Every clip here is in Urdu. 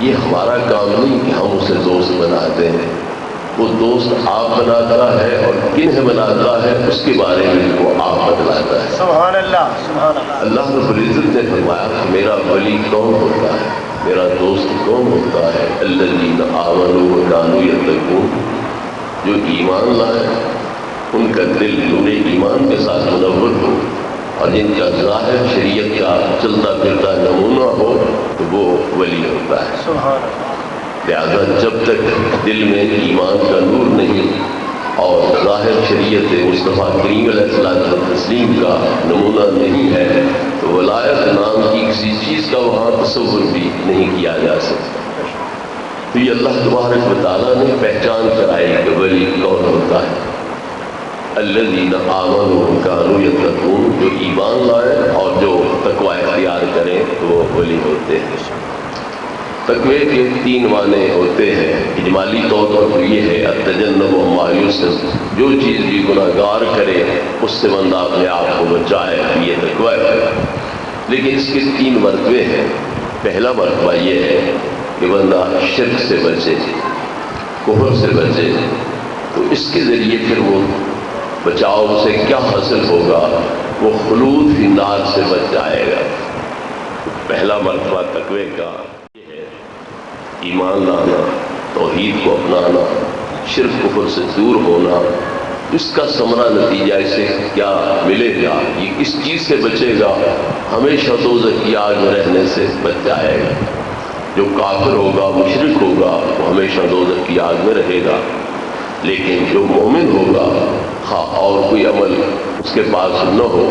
یہ ہمارا کام نہیں کہ ہم اسے دوست بنا دیں وہ دوست آپ بناتا ہے اور کنہیں بناتا ہے اس کے بارے میں وہ آپ بتلاتا ہے۔ سبحان اللہ، سبحان اللہ۔ اللہ رب العزت نے فرمایا کہ میرا ولی کون ہوتا ہے، میرا دوست کون ہوتا ہے؟ الذین آمنوا وکانوا یتقون، جو ایمان لائے ان کا دل نور ایمان کے ساتھ منور ہو اور جن کا ظاہر شریعت کا چلتا پھرتا نمونہ ہو تو وہ ولی ہوتا ہے۔ سبحان اللہ۔ لہذا جب تک دل میں ایمان کا نور نہیں اور ظاہر شریعت مصطفیٰ کریم علیہ الصلوۃ والتسلیم کا نمونہ نہیں ہے تو ولایت نام کی کسی چیز کا وہاں تصور بھی نہیں کیا جا سکتا۔ تو یہ اللہ تبارک و تعالیٰ نے پہچان کرائی کہ ولی کون ہوتا ہے۔ الذین آمنوا وکانوا یتقون، جو ایمان لائے اور جو تقوی اختیار کریں تو وہ ولی ہوتے ہیں۔ تقوی کے 3 معنی ہوتے ہیں۔ اجمالی طور پر تو یہ ہے التجنب ما یوسف، جو چیز بھی گناہگار کرے اس سے بندہ اپنے آپ کو بچائے، یہ تقوی ہے۔ لیکن اس کے 3 مرتبے ہیں۔ پہلا مرتبہ یہ ہے کہ بندہ شرک سے بچے، کفر سے بچے، تو اس کے ذریعے پھر وہ بچاؤ سے کیا حاصل ہوگا؟ وہ خلود فی النار سے بچ جائے گا۔ پہلا مرتبہ تقوی کا یہ ہے، ایمان لانا، توحید کو اپنانا، شرک کفر سے دور ہونا۔ اس کا ثمرہ نتیجہ اسے کیا ملے گا؟ یہ کس چیز سے بچے گا؟ ہمیشہ دوزخ کی آگ میں رہنے سے بچ جائے گا۔ جو کافر ہوگا، مشرک ہوگا، وہ ہمیشہ دوزخ کی آگ میں رہے گا۔ لیکن جو مومن ہوگا، خواہ اور کوئی عمل اس کے پاس نہ ہو،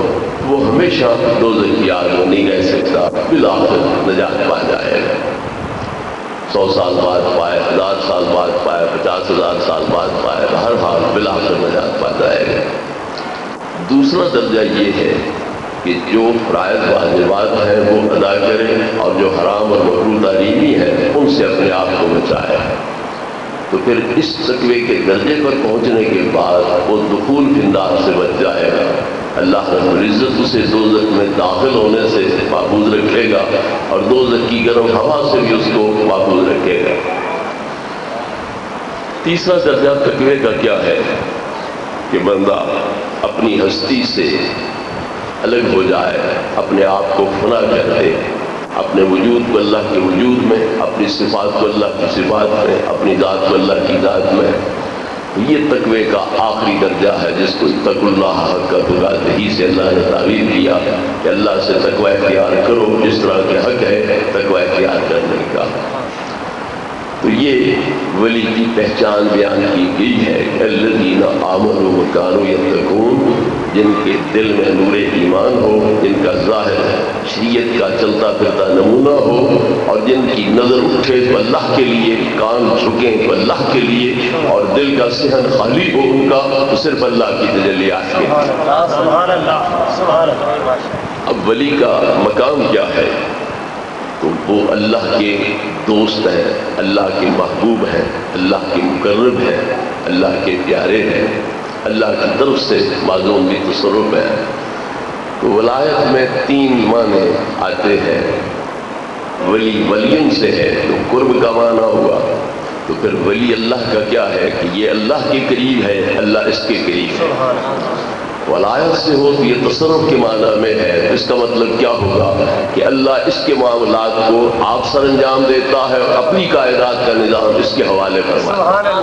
وہ ہمیشہ دوزخ کی آگ میں نہیں رہ سکتا، بالآخر نجات پا جائے گا۔ 100 سال بعد پائے، 1000 سال بعد پائے، 50,000 سال بعد پائے، ہر حال بالآخر نجات پا جائے گا۔ دوسرا درجہ یہ ہے کہ جو فرائض واجبات ہیں وہ ادا کرے اور جو حرام اور مکروہ تحریمی ہے ان سے اپنے آپ کو بچائے۔ تو پھر اس تقوی کے درجے پر پہنچنے کے بعد وہ دخول فی النار سے بچ جائے گا۔ اللہ رب العزت اسے دوزخ میں داخل ہونے سے محفوظ رکھے گا اور دوزخ کی گرم ہوا سے بھی اس کو محفوظ رکھے گا۔ تیسرا درجہ تقوی کا کیا ہے کہ بندہ اپنی ہستی سے الگ ہو جائے، اپنے آپ کو فنا کر دے، اپنے وجود کو اللہ کے وجود میں، اپنی صفات کو اللہ کی صفات میں، اپنی ذات کو اللہ کی ذات میں۔ یہ تقوی کا آخری درجہ ہے جس کو اتقوا اللہ حق تقاتہ سے اللہ نے تعبیر کیا کہ اللہ سے تقوی اختیار کرو جس طرح کے حق ہے تقوی اختیار کرنے کا۔ تو یہ ولی کی پہچان بیان کی گئی ہے کہ الذین آمنوا وکانوا یتقون، جن کے دل میں نور ایمان ہو، جن کا ظاہر شریعت کا چلتا پھرتا نمونہ ہو اور جن کی نظر اٹھے تو اللہ کے لیے، کان جھکیں تو اللہ کے لیے اور دل کا صحن خالی ہو ان کا تو صرف اللہ کی تجلیات کے۔ سبحان اللہ، سبحان اللہ۔ اب ولی کا مقام کیا ہے؟ تو وہ اللہ کے دوست ہیں، اللہ کے محبوب ہیں، اللہ کے مقرب ہیں، اللہ کے پیارے ہیں، اللہ کی طرف سے معزوم بھی تصرف ہے۔ تو ولایت میں 3 معنی آتے ہیں۔ ولی ولین سے ہے تو قرب کا معنی ہوا، تو پھر ولی اللہ کا کیا ہے کہ یہ اللہ کے قریب ہے، اللہ اس کے قریب ہے۔ ولایت سے ہو تو یہ تصرف کے معنی میں ہے، اس کا مطلب کیا ہوگا کہ اللہ اس کے معاملات کو آپ سر انجام دیتا ہے اور اپنی کائنات کا نظام اس کے حوالے فرماتا ہے۔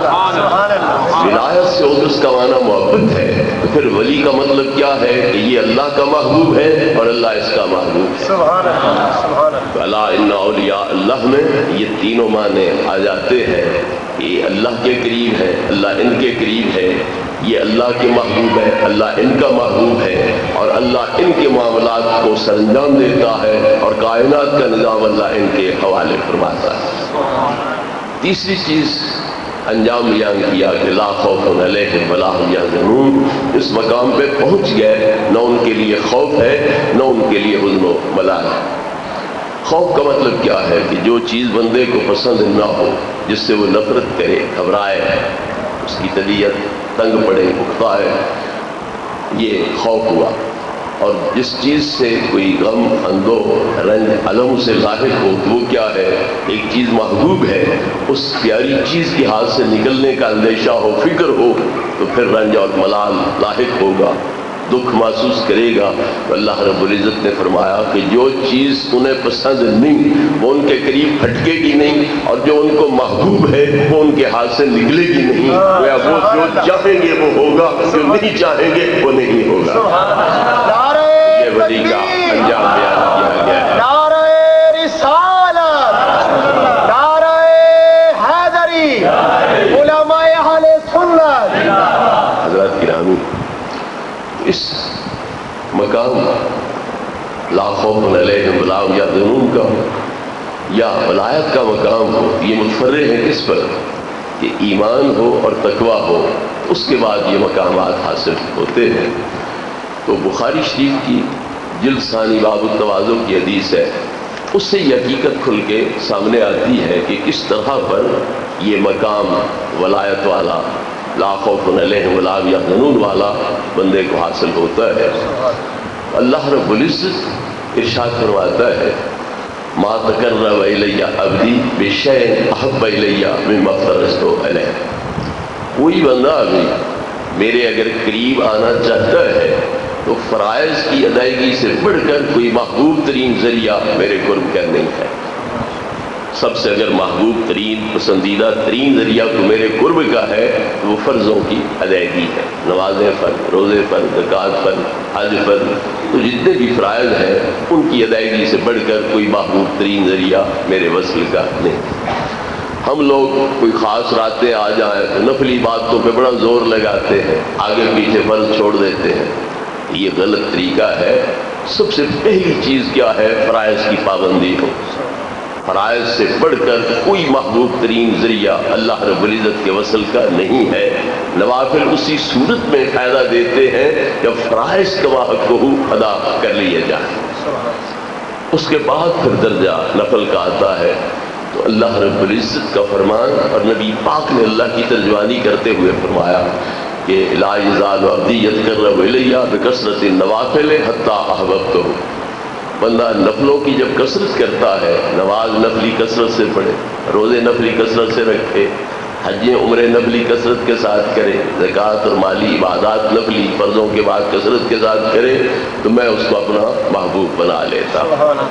ولایت سے ہو تو اس کا معنی محبت ہے، تو پھر ولی کا مطلب کیا ہے کہ یہ اللہ کا محبوب ہے اور اللہ اس کا محبوب ہے۔ تو الا ان اولیاء اللہ میں یہ تینوں معنی آ جاتے ہیں کہ یہ اللہ کے قریب ہے، اللہ ان کے قریب ہے، یہ اللہ کے محبوب ہے، اللہ ان کا محبوب ہے اور اللہ ان کے معاملات کو سر انجام دیتا ہے اور کائنات کا نظام اللہ ان کے حوالے فرماتا ہے۔ تیسری چیز انجام بیان کیا کہ لا خوف علیہم ولا هم يحزنون، اس مقام پہ پہنچ گئے، نہ ان کے لیے خوف ہے نہ ان کے لیے حزن و ملال ہے۔ خوف کا مطلب کیا ہے کہ جو چیز بندے کو پسند نہ ہو، جس سے وہ نفرت کرے، گھبرائے، اس کی طبیعت تنگ پڑے، پختہ ہے، یہ خوف ہوا۔ اور جس چیز سے کوئی غم، اندوہ، رنج علم سے ظاہر ہو تو وہ کیا ہے؟ ایک چیز محبوب ہے، اس پیاری چیز کے ہاتھ سے نکلنے کا اندیشہ ہو، فکر ہو، تو پھر رنج اور ملال لاحق ہوگا، دکھ محسوس کرے گا۔ تو اللہ رب العزت نے فرمایا کہ جو چیز انہیں پسند نہیں وہ ان کے قریب پھٹکے گی نہیں، اور جو ان کو محبوب ہے وہ ان کے ہاتھ سے نکلے گی نہیں۔ وہ جو چاہیں گے وہ ہوگا، جو نہیں چاہیں گے وہ نہیں ہوگا۔ یہ ولی کا انجام بیان کیا گیا ہے۔ نعرہ رسالت، نعرہ حیدری، علماء اہل سنت۔ حضرات گرامی، اس مقام لا خوف علیہم ولا هم یحزنون کا یا ولایت کا مقام ہو، یہ متفرع ہے کس پر؟ کہ ایمان ہو اور تقویٰ ہو، اس کے بعد یہ مقامات حاصل ہوتے ہیں۔ تو بخاری شریف کی جلد ثانی باب التواضع کی حدیث ہے، اس سے یہ حقیقت کھل کے سامنے آتی ہے کہ کس طرح پر یہ مقام ولایت والا، لا خوف علیہم ولا هم یحزنون والا بندے کو حاصل ہوتا ہے۔ اللہ رب العزت ارشاد فرماتا ہے ما تقرب الی عبدی بشیء احب الی مما افترضت علیہ۔ کوئی بندہ بھی میرے اگر قریب آنا چاہتا ہے تو فرائض کی ادائیگی سے بڑھ کر کوئی محبوب ترین ذریعہ میرے قرب کا نہیں ہے۔ سب سے اگر محبوب ترین، پسندیدہ ترین ذریعہ تو میرے قرب کا ہے تو وہ فرضوں کی ادائیگی ہے، نمازیں فرض، روزے فرض، زکوٰۃ فرض، حج فرض، تو جتنے بھی فرائض ہیں ان کی ادائیگی سے بڑھ کر کوئی محبوب ترین ذریعہ میرے وصل کا نہیں۔ ہم لوگ کوئی خاص راتیں آ جائیں تو نفلی باتوں پہ بڑا زور لگاتے ہیں، آگے پیچھے فرض چھوڑ دیتے ہیں، یہ غلط طریقہ ہے۔ سب سے پہلی چیز کیا ہے؟ فرائض کی پابندی ہو۔ فرائض سے بڑھ کر کوئی محبوب ترین ذریعہ اللہ رب العزت کے وصل کا نہیں ہے۔ نوافل اسی صورت میں فائدہ دیتے ہیں جب فرائض کا حق ادا کر لیا جائے، اس کے بعد پھر درجہ نفل کا آتا ہے۔ تو اللہ رب العزت کا فرمان، اور نبی پاک نے اللہ کی ترجمانی کرتے ہوئے فرمایا کہ لا یزال عبدی یتقرب الی بکثرۃ النوافل حتی احببتہ۔ بندہ نفلوں کی جب کثرت کرتا ہے، نماز نفلی کثرت سے پڑھے، روزے نفلی کثرت سے رکھے، حج عمرے نفلی کثرت کے ساتھ کرے، زکوٰۃ اور مالی عبادات نفلی فرضوں کے بعد کثرت کے ساتھ کرے، تو میں اس کو اپنا محبوب بنا لیتا ہوں۔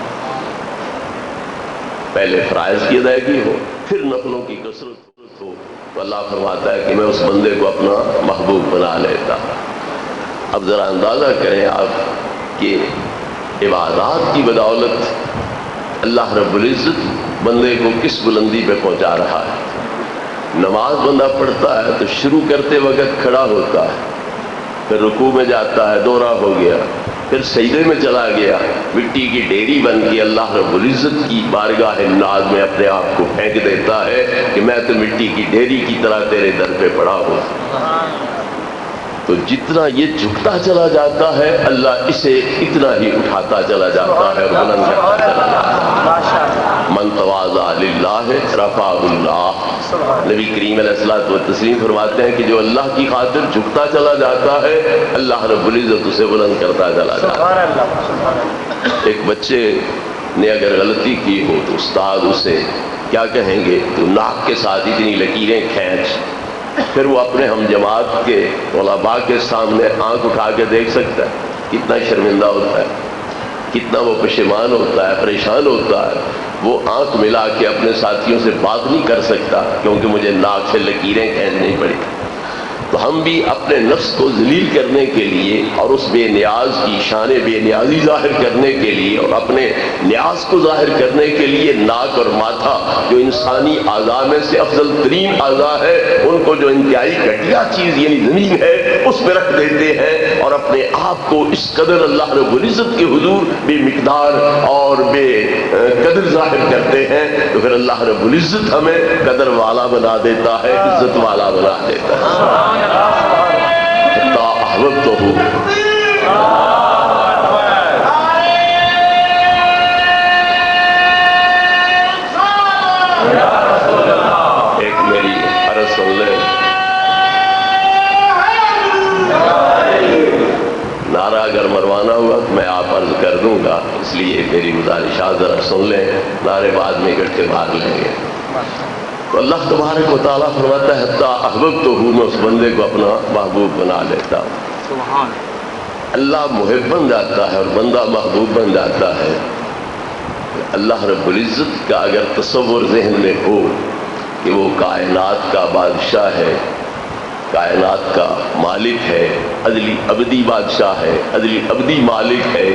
پہلے فرائض کی ادائیگی ہو، پھر نفلوں کی کثرت ہو، تو اللہ فرماتا ہے کہ میں اس بندے کو اپنا محبوب بنا لیتا ہوں۔ اب ذرا اندازہ کریں آپ کہ عبادات کی بدولت اللہ رب العزت بندے کو کس بلندی پہ پہنچا رہا ہے۔ نماز بندہ پڑھتا ہے تو شروع کرتے وقت کھڑا ہوتا ہے، پھر رکوع میں جاتا ہے، دورہ ہو گیا، پھر سجدے میں چلا گیا، مٹی کی ڈھیری بن کے اللہ رب العزت کی بارگاہ ناز میں اپنے آپ کو پھینک دیتا ہے کہ میں تو مٹی کی ڈھیری کی طرح تیرے در پہ پڑا ہوں۔ تو جتنا یہ جھکتا چلا جاتا ہے اللہ اسے اتنا ہی اٹھاتا چلا جاتا ہے اور بلند کرتا چلا جاتا ہے۔ من تواضع للہ رفعہ اللہ۔ نبی کریم علیہ الصلوۃ والتسلیم فرماتے ہیں کہ جو اللہ کی خاطر جھکتا چلا جاتا ہے اللہ رب العزت اسے بلند کرتا چلا جاتا ہے۔ ایک بچے نے اگر غلطی کی ہو تو استاد اسے کیا کہیں گے؟ تو ناک کے ساتھ اتنی لکیریں کھینچ، پھر وہ اپنے ہم جماعت کے طلباء کے سامنے آنکھ اٹھا کے دیکھ سکتا ہے، کتنا شرمندہ ہوتا ہے، کتنا وہ پشیمان ہوتا ہے، پریشان ہوتا ہے۔ وہ آنکھ ملا کے اپنے ساتھیوں سے بات نہیں کر سکتا کیونکہ مجھے ناک سے لکیریں کھینچنی پڑی۔ تو ہم بھی اپنے نفس کو ذلیل کرنے کے لیے اور اس بے نیاز کی شان بے نیازی ظاہر کرنے کے لیے اور اپنے نیاز کو ظاہر کرنے کے لیے ناک اور ماتھا جو انسانی اعضاء میں سے افضل ترین اعضاء ہے ان کو جو انتہائی گھٹیا چیز یعنی زمین ہے اس پہ رکھ دیتے ہیں اور اپنے آپ کو اس قدر اللہ رب العزت کے حضور بے مقدار اور بے قدر ظاہر کرتے ہیں، تو پھر اللہ رب العزت ہمیں قدر والا بنا دیتا ہے، عزت والا بنا دیتا ہے۔ ایک میری عرض سن لے، نعرہ اگر مروانا ہوا تو میں آپ عرض کر دوں گا، اس لیے میری گزارش بادشاہ ذرا سن لیں، نعرے بعد میں اکٹھے بھاگ لیں گے۔ تو اللہ تبارک و تعالیٰ فرماتا ہے حتیٰ احببتہ، میں اس بندے کو اپنا محبوب بنا لیتا ہوں۔ سبحان اللہ محب بن جاتا ہے اور بندہ محبوب بن جاتا ہے۔ اللہ رب العزت کا اگر تصور ذہن میں ہو کہ وہ کائنات کا بادشاہ ہے، کائنات کا مالک ہے، ازلی ابدی بادشاہ ہے، ازلی ابدی مالک ہے،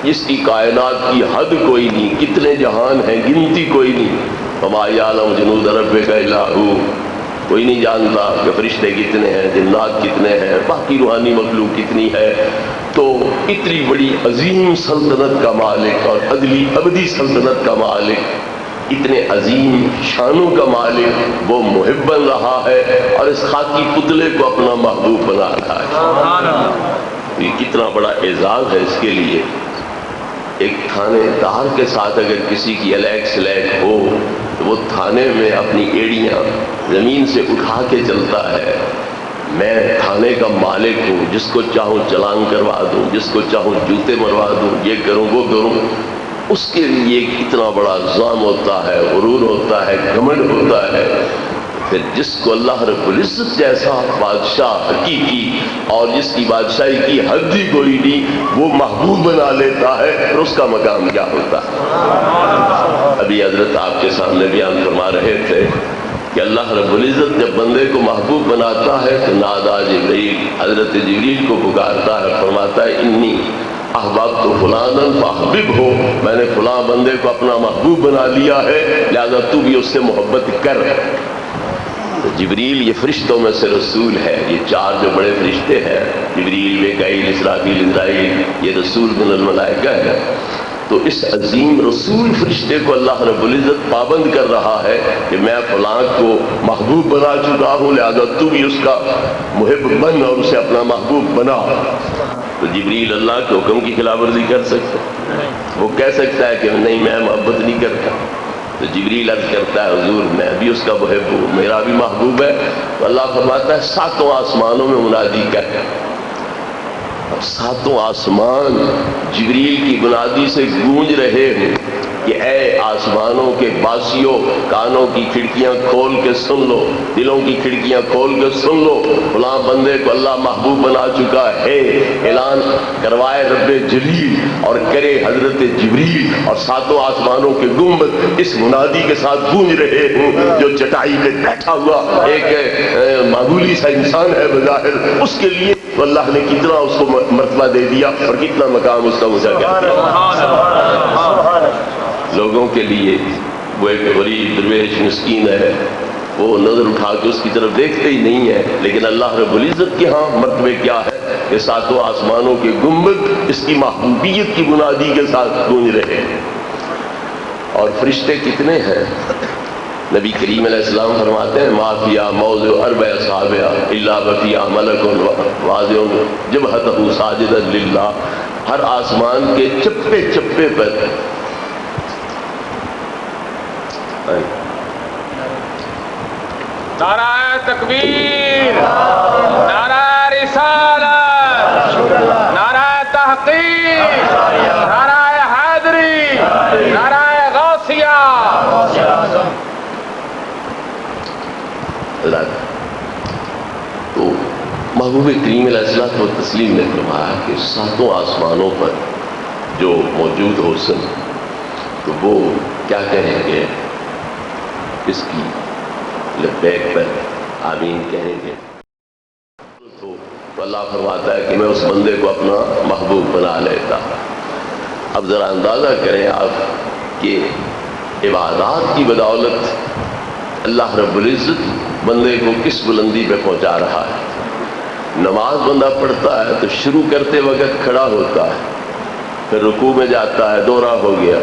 جس کی کائنات کی حد کوئی نہیں، کتنے جہان ہیں گنتی کوئی نہیں۔ وما یعلم جنود ربک الا ھو، کوئی نہیں جانتا کہ فرشتے کتنے ہیں، جنات کتنے ہیں، باقی روحانی مخلوق کتنی ہے۔ تو اتنی بڑی عظیم سلطنت کا مالک اور ازلی ابدی سلطنت کا مالک، اتنے عظیم شانوں کا مالک، وہ محب بن رہا ہے اور اس خاکی پتلے کو اپنا محبوب بنا رہا ہے۔ یہ کتنا بڑا اعزاز ہے اس کے لیے۔ ایک تھانے دار کے ساتھ اگر کسی کی الیک سلیک ہو تو وہ تھانے میں اپنی ایڑیاں زمین سے اٹھا کے چلتا ہے، میں تھانے کا مالک ہوں، جس کو چاہوں چلان کروا دوں، جس کو چاہوں جوتے مروا دوں، یہ کروں وہ کروں۔ اس کے لیے اتنا بڑا عزم ہوتا ہے، غرور ہوتا ہے، گھمنڈ ہوتا ہے۔ پھر جس کو اللہ رب العزت جیسا بادشاہ حقیقی اور جس کی بادشاہی کی حد ہی کوئی نہیں، وہ محبوب بنا لیتا ہے، پھر اس کا مقام کیا ہوتا ہے۔ ابھی حضرت آپ کے سامنے بیان فرما رہے تھے کہ اللہ رب العزت جب بندے کو محبوب بناتا ہے تو نادا جبریل، حضرت جبریل کو پکارتا ہے، فرماتا ہے انی احببت فلانا فاحبب ہو، میں نے فلاں بندے کو اپنا محبوب بنا لیا ہے، لہذا تو بھی اس سے محبت کر۔ تو جبریل یہ فرشتوں میں سے رسول ہے، یہ چار جو بڑے فرشتے ہیں، جبریل، میکائیل، اسرافیل، اسرائیل، یہ رسول من الملائکہ ہے۔ تو اس عظیم رسول فرشتے کو اللہ رب العزت پابند کر رہا ہے کہ میں فلاں کو محبوب بنا چکا ہوں، لہذا تو بھی اس کا محب بن اور اسے اپنا محبوب بنا۔ تو جبریل اللہ کے حکم کی خلاف ورزی کر سکتا ہے؟ وہ کہہ سکتا ہے کہ نہیں میں محبت نہیں کرتا؟ تو جبریل عرض کرتا ہے حضور میں بھی اس کا محب ہوں، میرا بھی محبوب ہے۔ تو اللہ فرماتا ہے ساتوں آسمانوں میں منادی کر، اب ساتوں آسمان جبریل کی منادی سے گونج رہے ہیں کہ اے آسمانوں کے باسیوں، کانوں کی کھڑکیاں کھول کے سن لو، دلوں کی کھڑکیاں کھول کے سن لو، فلاں بندے کو اللہ محبوب بنا چکا ہے۔ اعلان کروائے رب جلیل اور کرے حضرت جبریل، اور ساتوں آسمانوں کے گنبد اس منادی کے ساتھ گونج رہے ہیں۔ جو چٹائی پہ بیٹھا ہوا ایک معمولی سا انسان ہے بظاہر، اس کے لیے تو اللہ نے کتنا اس کو مرتبہ دے دیا اور کتنا مقام اس کا اونچا کر دیا۔ لوگوں کے لیے وہ ایک غریب درویش مسکین ہے، وہ نظر اٹھا کے اس کی طرف دیکھتے ہی نہیں ہے، لیکن اللہ رب العزت کے ہاں مرتبے کیا ہے کہ ساتوں آسمانوں کے گنبد اس کی محبوبیت کی منادی کے ساتھ گونج رہے ہیں۔ اور فرشتے کتنے ہیں؟ نبی کریم علیہ السلام فرماتے ہیں ما فیہا موضع اربع اصابع الا وفیہا ملک واضع جبہتہ ساجدا للہ، ہر آسمان کے چپے چپے پر نعرہ تکبیر، نعرہ رسالت، نعرہ تحقیق، نعرہ حیدری، نعرہ غوثیہ۔ تو محبوب کریم علیہ الصلوۃ والتسلیم نے فرمایا کہ ساتوں آسمانوں پر جو موجود ہو سن تو وہ کیا کہیں گے؟ اس کی لبیک پر آمین کہیں گے۔ تو اللہ فرماتا ہے کہ میں اس بندے کو اپنا محبوب بنا لیتا۔ اب ذرا اندازہ کریں آپ کہ عبادات کی بدولت اللہ رب العزت بندے کو کس بلندی پہ پہنچا رہا ہے۔ نماز بندہ پڑھتا ہے تو شروع کرتے وقت کھڑا ہوتا ہے، پھر رکوع میں جاتا ہے، دورہ ہو گیا،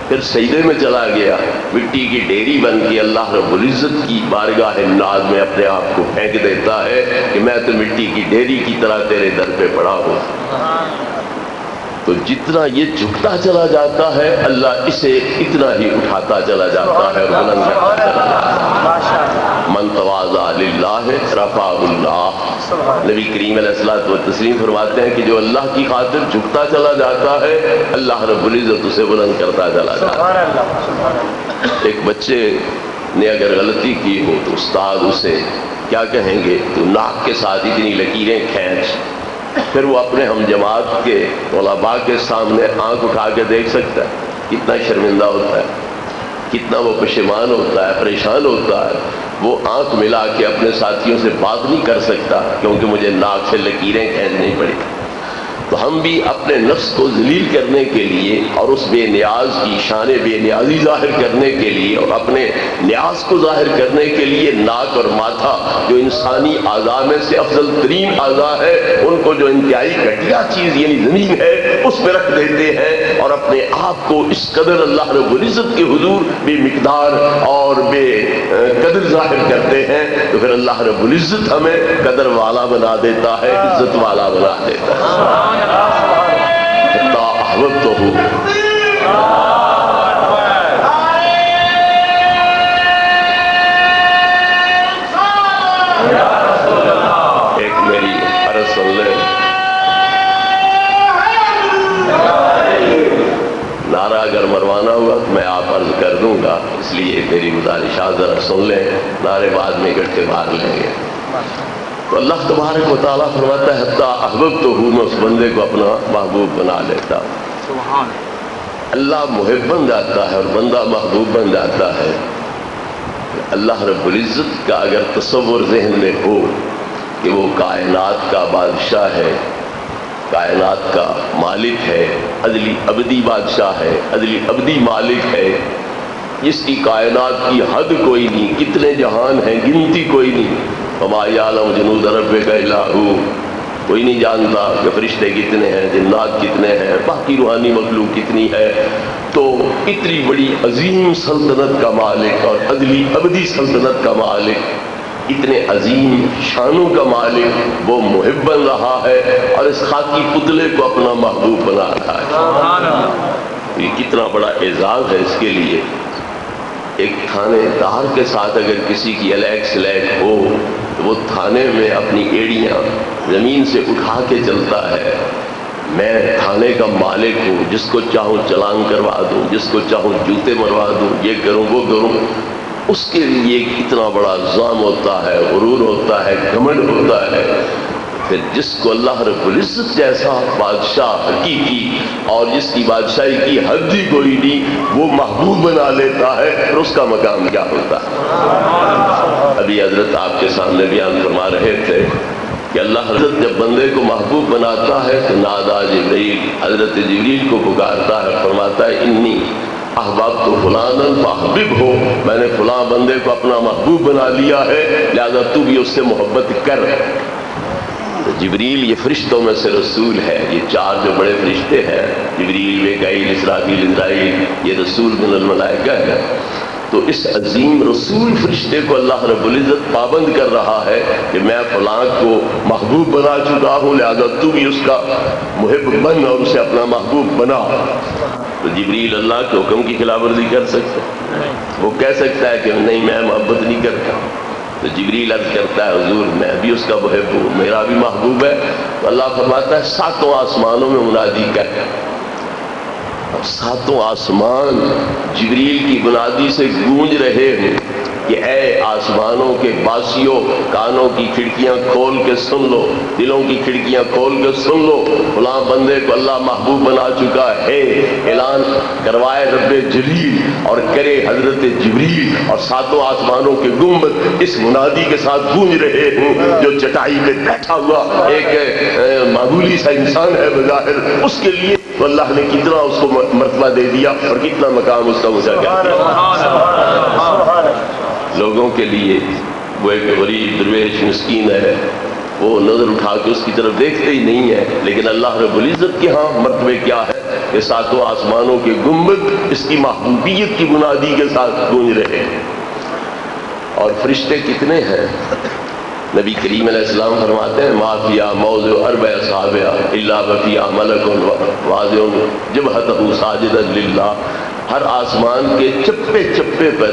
پھر سجدے میں چلا گیا، مٹی کی ڈیری بن کے اللہ رب العزت کی بارگاہ ناز میں اپنے آپ کو پھینک دیتا ہے کہ میں تو مٹی کی ڈیری کی طرح تیرے در پہ پڑا ہوں۔ تو جتنا یہ جھکتا چلا جاتا ہے اللہ اسے اتنا ہی اٹھاتا چلا جاتا ہے اور بلند کرتا چلا جاتا ہے۔ من تواضع للہ رفعہ اللہ۔ نبی کریم علیہ الصلوۃ والتسلیم فرماتے ہیں کہ جو اللہ کی خاطر جھکتا چلا جاتا ہے اللہ رب العزت اسے بلند کرتا چلا جاتا ہے۔ ایک بچے نے اگر غلطی کی ہو تو استاد اسے کیا کہیں گے؟ تو ناک کے ساتھ اتنی لکیریں کھینچ، پھر وہ اپنے ہم جماعت کے طلباء کے سامنے آنکھ اٹھا کے دیکھ سکتا ہے؟ کتنا شرمندہ ہوتا ہے، کتنا وہ پشیمان ہوتا ہے، پریشان ہوتا ہے۔ وہ آنکھ ملا کے اپنے ساتھیوں سے بات نہیں کر سکتا کیونکہ مجھے ناک سے لکیریں کھینچنی پڑی۔ تو ہم بھی اپنے نفس کو ذلیل کرنے کے لیے اور اس بے نیاز کی شان بے نیازی ظاہر کرنے کے لیے اور اپنے نیاز کو ظاہر کرنے کے لیے ناک اور ماتھا جو انسانی اعضاء میں سے افضل ترین اعضاء ہے ان کو جو انتہائی گھٹیا چیز یعنی زمین ہے اس پہ رکھ دیتے ہیں اور اپنے آپ کو اس قدر اللہ رب العزت کے حضور بے مقدار اور بے قدر ظاہر کرتے ہیں تو پھر اللہ رب العزت ہمیں قدر والا بنا دیتا ہے، عزت والا بنا دیتا ہے۔ ایک میری عرض سن لے، نعرہ اگر مروانا ہوا تو میں آپ عرض کر دوں گا، اس لیے میری گزارشات ذرا سن لیں، نعرے بعد میں اکٹھے مار لیں گے۔ تو اللہ تبارک و تعالیٰ فرماتا ہے حتیٰ احببتہ، میں اس بندے کو اپنا محبوب بنا لیتا ہوں۔ اللہ محب بن جاتا ہے اور بندہ محبوب بن جاتا ہے۔ اللہ رب العزت کا اگر تصور ذہن میں ہو کہ وہ کائنات کا بادشاہ ہے، کائنات کا مالک ہے، ازلی ابدی بادشاہ ہے، ازلی ابدی مالک ہے، جس کی کائنات کی حد کوئی نہیں، کتنے جہان ہیں گنتی کوئی نہیں۔ وما یعلم جنود ربک الا ھو، کوئی نہیں جانتا کہ فرشتے کتنے ہیں، جنات کتنے ہیں، باقی روحانی مخلوق کتنی ہے۔ تو اتنی بڑی عظیم سلطنت کا مالک اور ازلی ابدی سلطنت کا مالک، اتنے عظیم شانوں کا مالک وہ محب بن رہا ہے اور اس خاکی پتلے کو اپنا محبوب بنا رہا ہے۔ یہ کتنا بڑا اعزاز ہے اس کے لیے۔ ایک تھانے دار کے ساتھ اگر کسی کی الیک سلیک ہو تو وہ تھانے میں اپنی ایڑیاں زمین سے اٹھا کے چلتا ہے، میں تھانے کا مالک ہوں، جس کو چاہوں چلان کروا دوں، جس کو چاہوں جوتے مروا دوں، یہ کروں وہ کروں۔ اس کے لیے اتنا بڑا ظلم ہوتا ہے، غرور ہوتا ہے، گھمنڈ ہوتا ہے۔ پھر جس کو اللہ رب العزت جیسا بادشاہ حقیقی اور جس کی بادشاہی کی حد ہی کوئی نہیں وہ محبوب بنا لیتا ہے، پھر اس کا مقام کیا ہوتا ہے؟ ابھی حضرت آپ کے سامنے بیان فرما رہے تھے کہ اللہ حضرت جب بندے کو محبوب بناتا ہے تو نادا جبریل، حضرت جبریل کو پکارتا ہے، فرماتا ہے انی احببت فلانا فاحبب ہو، میں نے فلاں بندے کو اپنا محبوب بنا لیا ہے لہذا تو بھی اس سے محبت کر۔ جبریل یہ فرشتوں میں سے رسول ہے، یہ چار جو بڑے فرشتے ہیں جبریل، میکائیل، اسرافیل، اسرائیل، یہ رسول من الملائکہ ہے۔ تو اس عظیم رسول فرشتے کو اللہ رب العزت پابند کر رہا ہے کہ میں فلاں کو محبوب بنا چکا ہوں لہذا تو بھی اس کا محب بن اور اسے اپنا محبوب بنا۔ تو جبریل اللہ کے حکم کی خلاف ورزی کر سکتا ہے؟ وہ کہہ سکتا ہے کہ نہیں میں محبت نہیں کرتا؟ تو جبریل عرض کرتا ہے حضور میں بھی اس کا محب ہوں، میرا بھی محبوب ہے۔ تو اللہ فرماتا ہے ساتوں آسمانوں میں منادی کر، ساتوں آسمان جبریل کی منادی سے گونج رہے ہیں کہ اے آسمانوں کے باسیوں، کانوں کی کھڑکیاں کھول کے سن لو، دلوں کی کھڑکیاں کھول کے سن لو، فلاں بندے کو اللہ محبوب بنا چکا ہے۔ اعلان کروائے رب جلیل اور کرے حضرت جبریل اور ساتوں آسمانوں کے گنبد اس منادی کے ساتھ گونج رہے ہیں۔ جو چٹائی پہ بیٹھا ہوا ایک معمولی سا انسان ہے بظاہر، اس کے لیے تو اللہ نے کتنا اس کو مرتبہ دے دیا اور کتنا مقام اس کا اونچا کر دیا۔ لوگوں کے لیے وہ ایک غریب درویش مسکین ہے، وہ نظر اٹھا کے اس کی طرف دیکھتے ہی نہیں ہے، لیکن اللہ رب العزت کے ہاں مرتبے کیا ہے کہ ساتوں آسمانوں کے گنبد اس کی محبوبیت کی منادی کے ساتھ گونج رہے ہیں۔ اور فرشتے کتنے ہیں؟ نبی کریم علیہ السلام فرماتے ہیں ما فیہا موضع اربع اصابع الا وفیہا ملک واضع جبہتہ ساجدا للہ۔ ہر آسمان کے چپے چپے پر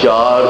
4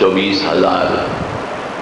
24,000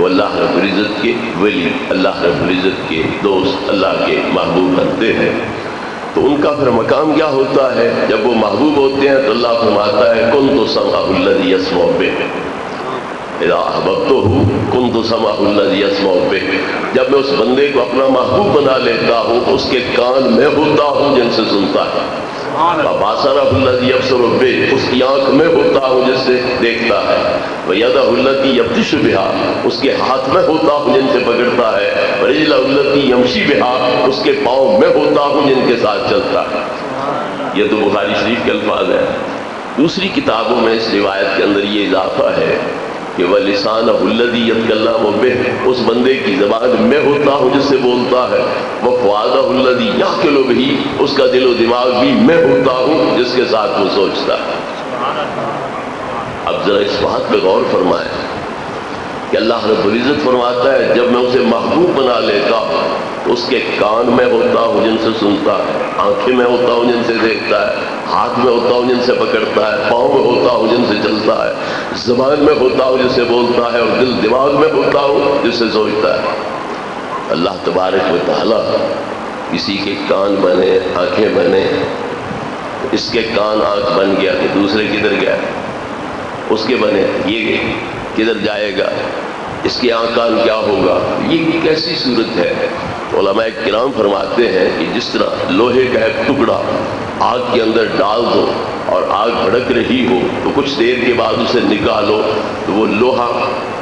وہ اللہ رب العزت کے ولی، اللہ رب العزت کے دوست، اللہ کے محبوب بنتے ہیں۔ تو ان کا پھر مقام کیا ہوتا ہے؟ جب وہ محبوب ہوتے ہیں تو اللہ فرماتا ہے کنت سمعہ الذی یسمع بہ، اذا احببتہ کنت سمعہ الذی یسمع بہ، جب میں اس بندے کو اپنا محبوب بنا لیتا ہوں تو اس کے کان میں ہوتا ہوں جن سے سنتا ہے، وبصرہ الذی یبصر بہ، اس کی آنکھ میں ہوتا ہوں جس سے دیکھتا ہے، ویدہ التی یبطش بہا، اس کے ہاتھ میں ہوتا ہوں جن سے پکڑتا ہے، ورجلہ التی یمشی بہا، اس کے پاؤں میں ہوتا ہوں جن کے ساتھ چلتا ہے۔ یہ تو بخاری شریف کے الفاظ ہیں۔ دوسری کتابوں میں اس روایت کے اندر یہ اضافہ ہے کہ وَلِسَانَهُ الَّذِي يَتَكَلَّمُ بِهِ، اس بندے کی زبان میں ہوتا ہوں جس سے بولتا ہے، وَفُؤَادَهُ الَّذِي يَعْقِلُ بِهِ، اس کا دل و دماغ بھی میں ہوتا ہوں جس کے ساتھ وہ سوچتا ہے۔ اب ذرا اس بات پہ غور فرمائیں کہ اللہ رب العزت فرماتا ہے جب میں اسے محبوب بنا لیتا ہوں تو اس کے کان میں ہوتا ہوں جن سے سنتا ہے، آنکھیں میں ہوتا ہوں جن سے دیکھتا ہے، ہاتھ میں ہوتا ہوں جن سے پکڑتا ہے، پاؤں میں ہوتا ہوں جن سے چلتا ہے، زبان میں ہوتا ہوں جس سے بولتا ہے، اور دل دماغ میں ہوتا ہوں جس سے سوچتا ہے۔ اللہ تبارک و تعالیٰ کسی کے کان بنے، آنکھیں بنے، اس کے کان آنکھ بن گیا تو دوسرے کدھر گیا؟ اس کے بنے، یہ کدھر جائے گا؟ اس کے آنکھ کان کیا ہوگا؟ یہ کیسی صورت ہے؟ علماء کرام فرماتے ہیں کہ جس طرح لوہے کا ایک ٹکڑا آگ کے اندر ڈال دو اور آگ بھڑک رہی ہو تو کچھ دیر کے بعد اسے نکالو تو وہ لوہا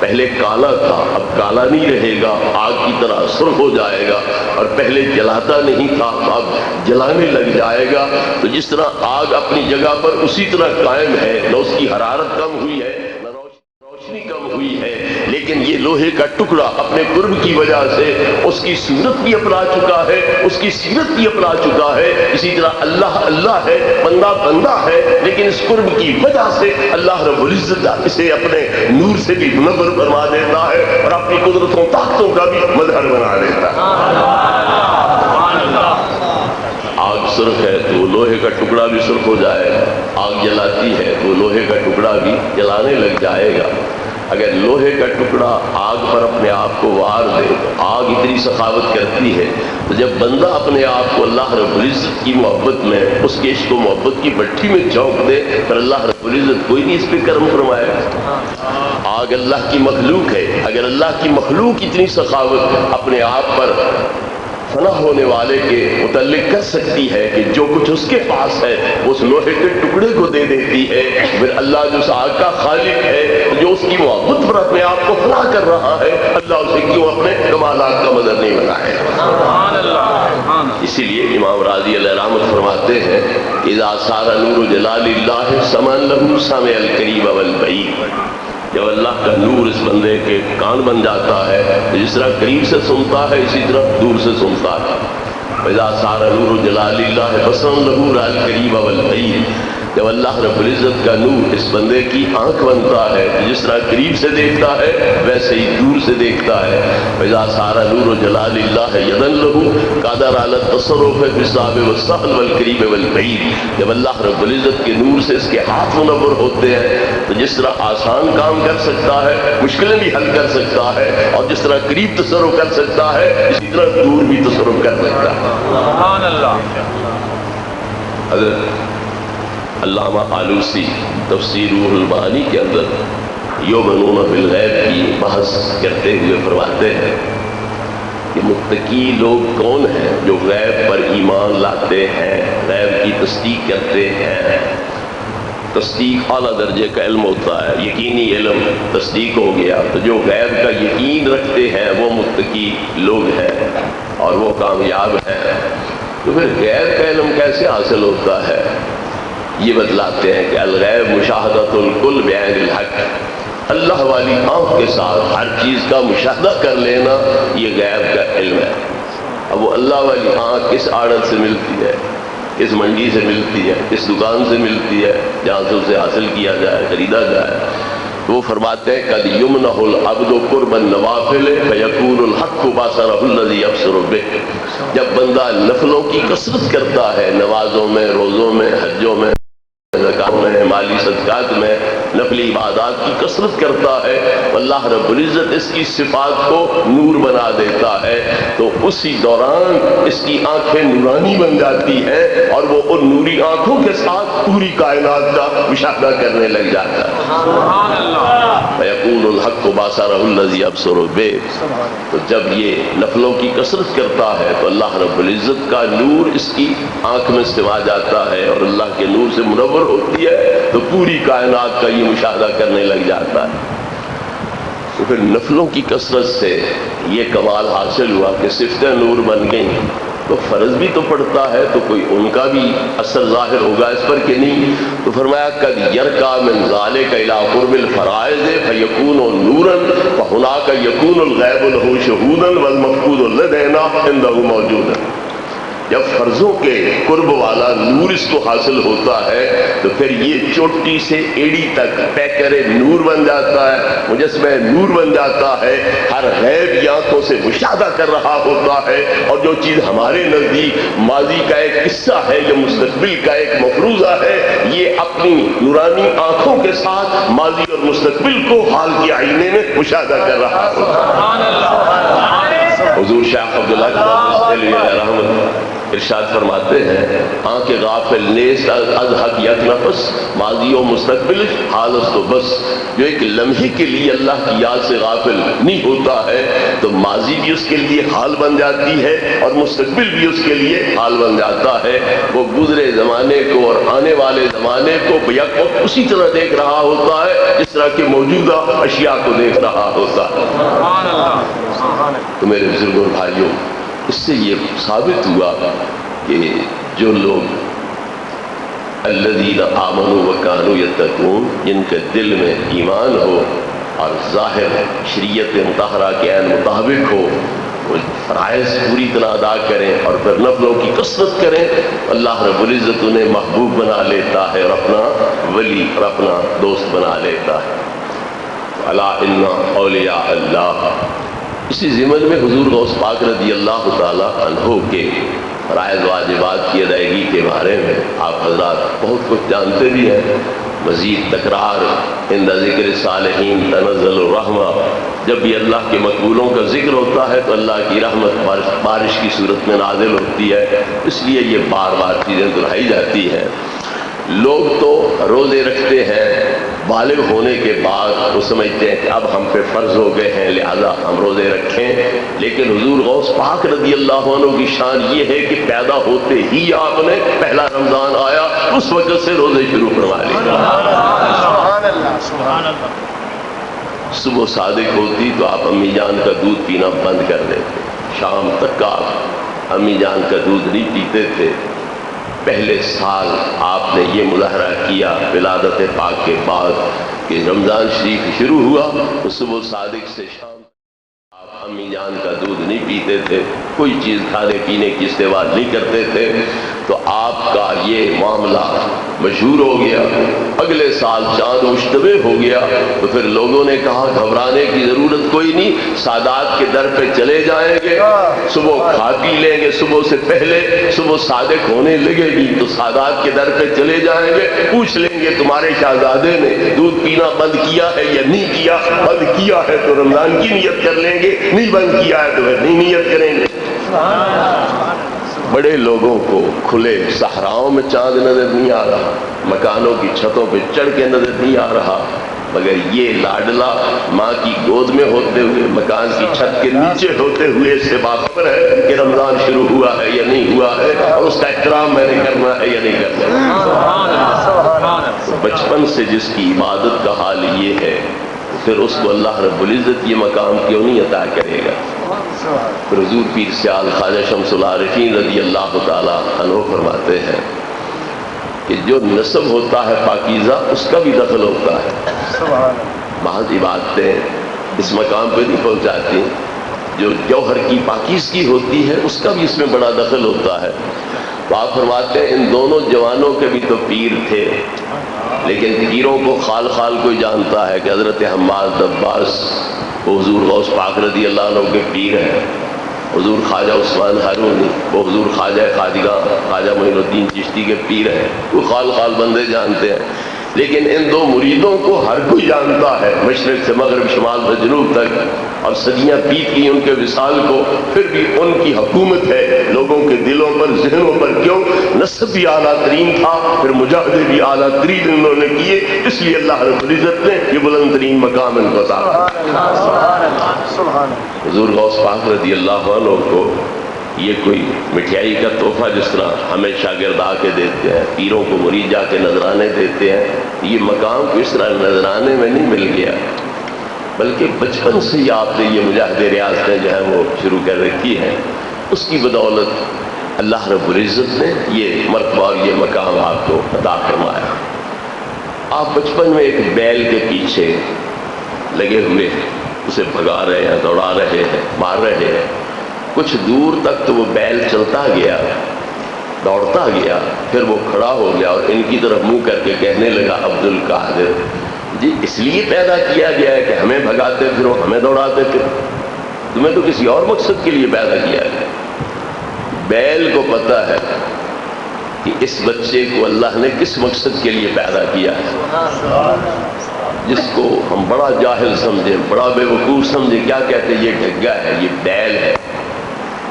پہلے کالا تھا اب کالا نہیں رہے گا، آگ کی طرح سرخ ہو جائے گا، اور پہلے جلاتا نہیں تھا اب جلانے لگ جائے گا۔ تو جس طرح آگ اپنی جگہ پر اسی طرح قائم ہے، نہ اس کی حرارت کم ہوئی ہے نہ روشنی کم ہوئی ہے، لیکن یہ لوہے کا ٹکڑا اپنے قرب کی وجہ سے اس کی صورت بھی اپنا چکا ہے، اس کی سیرت بھی اپنا چکا ہے۔ اسی طرح اللہ اللہ ہے، بندہ بندہ ہے، لیکن اس قرب کی وجہ سے اللہ رب العزت اسے اپنے نور سے بھی منور فرما دیتا ہے اور اپنی قدرتوں طاقتوں کا بھی مظہر بنا دیتا ہے۔ آگ سرخ ہے تو لوہے کا ٹکڑا بھی سرخ ہو جائے گا، آگ جلاتی ہے تو لوہے کا ٹکڑا بھی جلانے لگ جائے گا۔ اگر لوہے کا ٹکڑا آگ پر اپنے آپ کو وار دے تو آگ اتنی سخاوت کرتی ہے، تو جب بندہ اپنے آپ کو اللہ رب العزت کی محبت میں، اس کے عشق و محبت کی بھٹی میں جھونک دے پھر اللہ رب العزت کوئی نہیں اس پہ کرم فرمائے گا۔ آگ اللہ کی مخلوق ہے، اگر اللہ کی مخلوق اتنی سخاوت اپنے آپ پر فنا ہونے والے کے متعلق کر سکتی ہے کہ جو کچھ اس کے پاس ہے اس لوہے کے ٹکڑے کو دے دیتی ہے، پھر اللہ جو اس آگ کا خالق ہے، جو اس کی محبت پر اپنے آپ کو فنا کر رہا ہے، اللہ اسے کیوں اپنے کمالات کا مظہر نہیں بنائے؟ اسی لیے امام راضی علیہ رحمت فرماتے ہیں اذا صار نور جلال اللہ سمع له سمع القریب والبعید، جب اللہ کا نور اس بندے کے کان بن جاتا ہے جس طرح قریب سے سنتا ہے اسی طرح دور سے سنتا ہے۔ فَإِذَا صَارَ نُورُ جَلَالِ اللَّهِ بَصَرًا لَهُ رَأَى الْقَرِيبَ وَالْبَعِيدَ، جب اللہ رب العزت کا نور اس بندے کی آنکھ بنتا ہے جس طرح قریب سے دیکھتا ہے ویسے ہی دور سے دیکھتا ہے۔ فَإِذَا صَارَ نُورُ جَلَالِ اللَّهِ يَدًا لَهُ قَدَرَ عَلَى التَّصَرُّفِ فِي الصَّعْبِ وَالسَّهْلِ وَالْقَرِيبِ وَالْبَعِيدِ، جب اللہ رب العزت کے نور سے اس کے ہاتھ منور ہوتے ہیں تو جس طرح آسان کام کر سکتا ہے مشکلیں بھی حل کر سکتا ہے، اور جس طرح قریب تصرف کر سکتا ہے اسی طرح دور بھی تصرف کر سکتا ہے۔ سبحان اللہ۔ حضرت علامہ آلوسی تفسیر روح المعانی کے اندر یؤمنون بالغیب کی بحث کرتے ہوئے فرماتے ہیں کہ متقی لوگ کون ہیں جو غیب پر ایمان لاتے ہیں، غیب کی تصدیق کرتے ہیں۔ تصدیق اعلیٰ درجے کا علم ہوتا ہے، یقینی علم تصدیق ہو گیا، تو جو غیب کا یقین رکھتے ہیں وہ متقی لوگ ہیں اور وہ کامیاب ہیں۔ تو پھر غیب کا علم کیسے حاصل ہوتا ہے؟ یہ بتلاتے ہیں کہ الغیب مشاہدۃ الکل بعین الحق، اللہ والی آنکھ کے ساتھ ہر چیز کا مشاہدہ کر لینا یہ غیب کا علم ہے۔ اب وہ اللہ والی آنکھ کس آڑت سے ملتی ہے، کس منڈی سے ملتی ہے، کس دکان سے ملتی ہے جہاں سے اسے حاصل کیا جائے، خریدا جائے؟ وہ فرماتے ہیں قد یمنح العبد قرب النوافل فیکون الحق بصرہ الذی یبصر بہ، جب بندہ نفلوں کی کثرت کرتا ہے، نمازوں میں، روزوں میں، حجوں میں، زکات میں، مالی صدقات میں نفلی عبادات کی کثرت کرتا ہے، اللہ رب العزت اس کی صفات کو نور بنا دیتا ہے، تو اسی دوران اس کی آنکھیں نورانی بن جاتی ہیں اور وہ ان نوری آنکھوں کے ساتھ پوری کائنات کا مشاہدہ کرنے لگ جاتا ہے۔ سبحان اللہ۔ فَيَقُولُ الْحَقُّ بَصَرَهُ الَّذِي يَبْصُرُ بِهِ، تو جب یہ نفلوں کی کثرت کرتا ہے تو اللہ رب العزت کا نور اس کی آنکھ میں سما جاتا ہے اور اللہ کے نور سے منور ہوتی ہے تو پوری کائنات کا یہ مشاہدہ کرنے لگ جاتا ہے۔ تو پھر نفلوں کی کثرت سے یہ کمال حاصل ہوا کہ صفتیں نور بن گئیں، تو فرض بھی تو پڑتا ہے تو کوئی ان کا بھی اثر ظاہر ہوگا اس پر کہ نہیں؟ تو فرمایا قد یرکا من ذالک الی قرب الفرائض فیکون نورا فہناک یکون الغیب له شہودا والمفقود لدینا عنده موجودا۔ جب فرضوں کے قرب والا نور اس کو حاصل ہوتا ہے تو پھر یہ چوٹی سے ایڑی تک پیکر نور بن جاتا ہے، مجسمہ نور بن جاتا ہے، ہر غیب آنکھوں سے مشاہدہ کر رہا ہوتا ہے، اور جو چیز ہمارے نزدیک ماضی کا ایک قصہ ہے یا مستقبل کا ایک مفروضہ ہے، یہ اپنی نورانی آنکھوں کے ساتھ ماضی اور مستقبل کو حال کے آئینے میں مشاہدہ کر رہا ہوتا ہے۔ حضور شیخ عبداللہ علیہ رحمت ارشاد فرماتے ہیں آنکھ غافل نیست از حق یک نفس ماضی و مستقبل حالت تو بس، جو ایک لمحے کے لیے اللہ کی یاد سے غافل نہیں ہوتا ہے تو ماضی بھی اس کے لیے حال بن جاتی ہے اور مستقبل بھی اس کے لیے حال بن جاتا ہے۔ وہ گزرے زمانے کو اور آنے والے زمانے کو بیک وقت اسی طرح دیکھ رہا ہوتا ہے جس طرح کہ موجودہ اشیاء کو دیکھ رہا ہوتا ہے۔ تو میرے بزرگوں اور بھائیوں، اس سے یہ ثابت ہوا کہ جو لوگ الذین آمنوا وکانوا یتقون، جن کے دل میں ایمان ہو اور ظاہر شریعت مطہرہ کے عین مطابق ہو، وہ فرائض پوری طرح ادا کریں اور پھر نفلوں کی کثرت کریں، اللہ رب العزت انہیں محبوب بنا لیتا ہے اور اپنا ولی اور اپنا دوست بنا لیتا ہے۔ الا ان اولیاء اللہ، اسی ضمن میں حضور غوث پاک رضی اللہ تعالی عنہ کے فرائض واجبات کی ادائیگی کے بارے میں آپ حضرات بہت کچھ جانتے بھی ہیں۔ مزید تکرار عند ذکر صالحین تنزل الرحمہ، جب بھی اللہ کے مقبولوں کا ذکر ہوتا ہے تو اللہ کی رحمت بارش کی صورت میں نازل ہوتی ہے، اس لیے یہ بار بار چیزیں دہرائی جاتی ہیں۔ لوگ تو روزے رکھتے ہیں، بالغ ہونے کے بعد وہ سمجھتے ہیں کہ اب ہم پہ فرض ہو گئے ہیں لہذا ہم روزے رکھیں، لیکن حضور غوث پاک رضی اللہ عنہ کی شان یہ ہے کہ پیدا ہوتے ہی آپ نے پہلا رمضان آیا اس وقت سے روزے شروع کروا لیے۔ صبح صادق ہوتی تو آپ امی جان کا دودھ پینا بند کر دیتے، شام تک آپ امی جان کا دودھ نہیں پیتے تھے۔ پہلے سال آپ نے یہ مظاہرہ کیا ولادت پاک کے بعد کہ رمضان شریف شروع ہوا تو صبح صادق سے شام آپ امی جان کا دودھ نہیں پیتے تھے، کوئی چیز کھانے پینے کی استعمال نہیں کرتے تھے، تو آپ کا یہ معاملہ مشہور ہو گیا۔ اگلے سال چاند مشتبہ ہو گیا تو پھر لوگوں نے کہا گھبرانے کی ضرورت کوئی نہیں، سادات کے در پہ چلے جائیں گے، صبح کھا پی لیں گے، صبح سے پہلے صبح صادق ہونے لگے گی تو سادات کے در پہ چلے جائیں گے، پوچھ لیں گے تمہارے شہزادے نے دودھ پینا بند کیا ہے یا نہیں کیا، بند کیا ہے تو رمضان کی نیت کر لیں گے، نہیں بند کیا ہے تو پھر نہیں نیت کریں گے۔ بڑے لوگوں کو کھلے صحراؤں میں چاند نظر نہیں آ رہا، مکانوں کی چھتوں پہ چڑھ کے نظر نہیں آ رہا، مگر یہ لاڈلا ماں کی گود میں ہوتے ہوئے مکان کی چھت کے نیچے ہوتے ہوئے اس سے باخبر ہے کہ رمضان شروع ہوا ہے یا نہیں ہوا ہے اور اس کا احترام میں نے کرنا ہے یا نہیں کرنا۔ بچپن سے جس کی عبادت کا حال یہ ہے پھر اس کو اللہ رب العزت یہ مقام کیوں نہیں عطا کرے گا؟ پھر حضور پیر سیال خواجہ شمس العارفین رضی اللہ تعالی عنہ فرماتے ہیں کہ جو نسب ہوتا ہے پاکیزہ اس کا بھی دخل ہوتا ہے۔ بعض عبادتیں اس مقام پہ نہیں پہنچاتی، جو جوہر کی پاکیزگی ہوتی ہے اس کا بھی اس میں بڑا دخل ہوتا ہے۔ تو آپ فرماتے ہیں ان دونوں جوانوں کے بھی تو پیر تھے، لیکن پیروں کو خال خال کوئی جانتا ہے کہ حضرت حماد عباس وہ حضور غوث پاک رضی اللہ عنہ کے پیر ہیں، حضور خواجہ عثمان ہارونی وہ حضور خواجہ خواجہ معین الدین چشتی کے پیر ہیں، وہ خال خال بندے جانتے ہیں، لیکن ان دو مریدوں کو ہر کوئی جانتا ہے، مشرق سے مغرب، شمال سے جنوب تک، اور صدیاں بیت گئی ان کے وصال کو، پھر بھی ان کی حکومت ہے لوگوں کے دلوں پر، ذہنوں پر۔ کیوں؟ نسب بھی اعلیٰ ترین تھا، پھر مجاہدے بھی اعلیٰ ترین انہوں نے کیے، اس لیے اللہ رب العزت نے یہ بلند ترین مقام ان کو عطا کیا۔ حضور غوث پاک رضی اللہ عنہ کو یہ کوئی مٹھائی کا تحفہ جس طرح ہمیں شاگرد آ کے دیتے ہیں، پیروں کو مرید جا کے نذرانے دیتے ہیں، یہ مقام کو اس طرح نذرانے میں نہیں مل گیا، بلکہ بچپن سے ہی آپ نے یہ مجاہد ریاضتیں جو ہیں وہ شروع کر رکھی ہیں، اس کی بدولت اللہ رب العزت نے یہ مرتبہ اور یہ مقام آپ کو عطا فرمایا۔ آپ بچپن میں ایک بیل کے پیچھے لگے ہوئے ہیں، اسے بھگا رہے ہیں، دوڑا رہے ہیں، مار رہے ہیں، کچھ دور تک تو وہ بیل چلتا گیا، دوڑتا گیا، پھر وہ کھڑا ہو گیا اور ان کی طرف منہ کر کے کہنے لگا عبد القادر جی اس لیے پیدا کیا گیا ہے کہ ہمیں بھگاتے پھرو، ہمیں دوڑاتے پھرو، تمہیں تو کسی اور مقصد کے لیے پیدا کیا گیا۔ بیل کو پتہ ہے کہ اس بچے کو اللہ نے کس مقصد کے لیے پیدا کیا ہے، جس کو ہم بڑا جاہل سمجھے، بڑا بے وقوف سمجھے، کیا کہتے ہیں یہ ڈھگا ہے، یہ بیل ہے،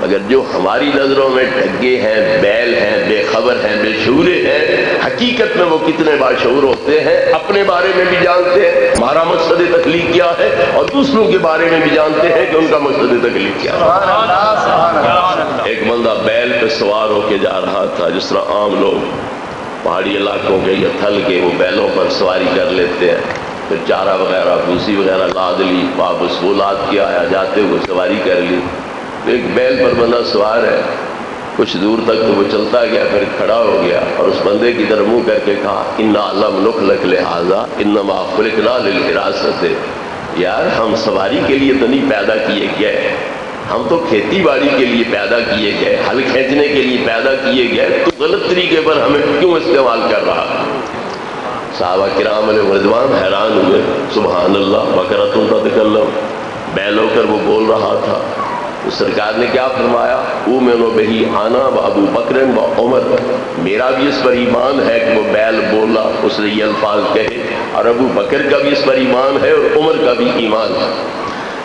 مگر جو ہماری نظروں میں ڈھگے ہیں، بیل ہیں، بے خبر ہیں، بے شعور ہیں، حقیقت میں وہ کتنے باشعور ہوتے ہیں، اپنے بارے میں بھی جانتے ہیں ہمارا مقصد تخلیق کیا ہے، اور دوسروں کے بارے میں بھی جانتے ہیں کہ ان کا مقصد تخلیق کیا ہے۔ ایک بندہ بیل پہ سوار ہو کے جا رہا تھا، جس طرح عام لوگ پہاڑی علاقوں کے یا تھل کے وہ بیلوں پر سواری کر لیتے ہیں، پھر چارہ وغیرہ بھوسی وغیرہ لاد لی، واپس وہ لاد کے آیا، جاتے ہوئے سواری کر لی۔ ایک بیل پر بندہ سوار ہے، کچھ دور تک تو وہ چلتا گیا، پھر کھڑا ہو گیا اور اس بندے کی طرف منہ کر کے کہا انا لم نخلق لہذا انما خلقنا للحراست، یار ہم سواری کے لیے تو نہیں پیدا کیے گئے، ہم تو کھیتی باڑی کے لیے پیدا کیے گئے، ہل کھینچنے کے لیے پیدا کیے گئے، تو غلط طریقے پر ہمیں کیوں استعمال کر رہا؟ صحابہ کرام علیہ رضوان حیران ہوئے، سبحان اللہ بقرۃ تتکلم، بیل ہو کر وہ بول رہا تھا۔ تو سرکار نے کیا فرمایا؟ اومن بہی انا و ابو بکر و عمر، میرا بھی اس پر ایمان ہے کہ وہ بیل بولا، اس نے یہ الفاظ کہے، اور ابو بکر کا بھی اس پر ایمان ہے اور عمر کا بھی ایمان ہے۔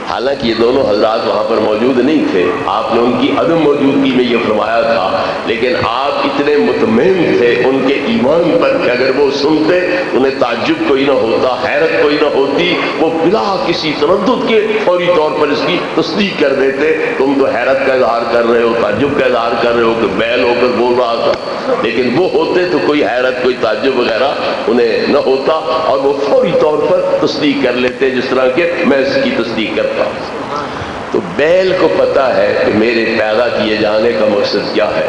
حالانکہ یہ دونوں حضرات وہاں پر موجود نہیں تھے، آپ نے ان کی عدم موجودگی میں یہ فرمایا تھا، لیکن آپ اتنے مطمئن تھے ان کے ایمان پر کہ اگر وہ سنتے انہیں تعجب کوئی نہ ہوتا، حیرت کوئی نہ ہوتی، وہ بلا کسی تردد کے فوری طور پر اس کی تصدیق کر دیتے۔ تم تو حیرت کا اظہار کر رہے ہو، تعجب کا اظہار کر رہے ہو کہ بیل ہو کر بول رہا تھا، لیکن وہ ہوتے تو کوئی حیرت کوئی تعجب وغیرہ انہیں نہ ہوتا، اور وہ فوری طور پر تصدیق کر لیتے، جس طرح کہ میں اس کی تصدیق کرتا۔ تو بیل کو پتہ ہے کہ میرے پیدا کیے جانے کا مقصد کیا ہے،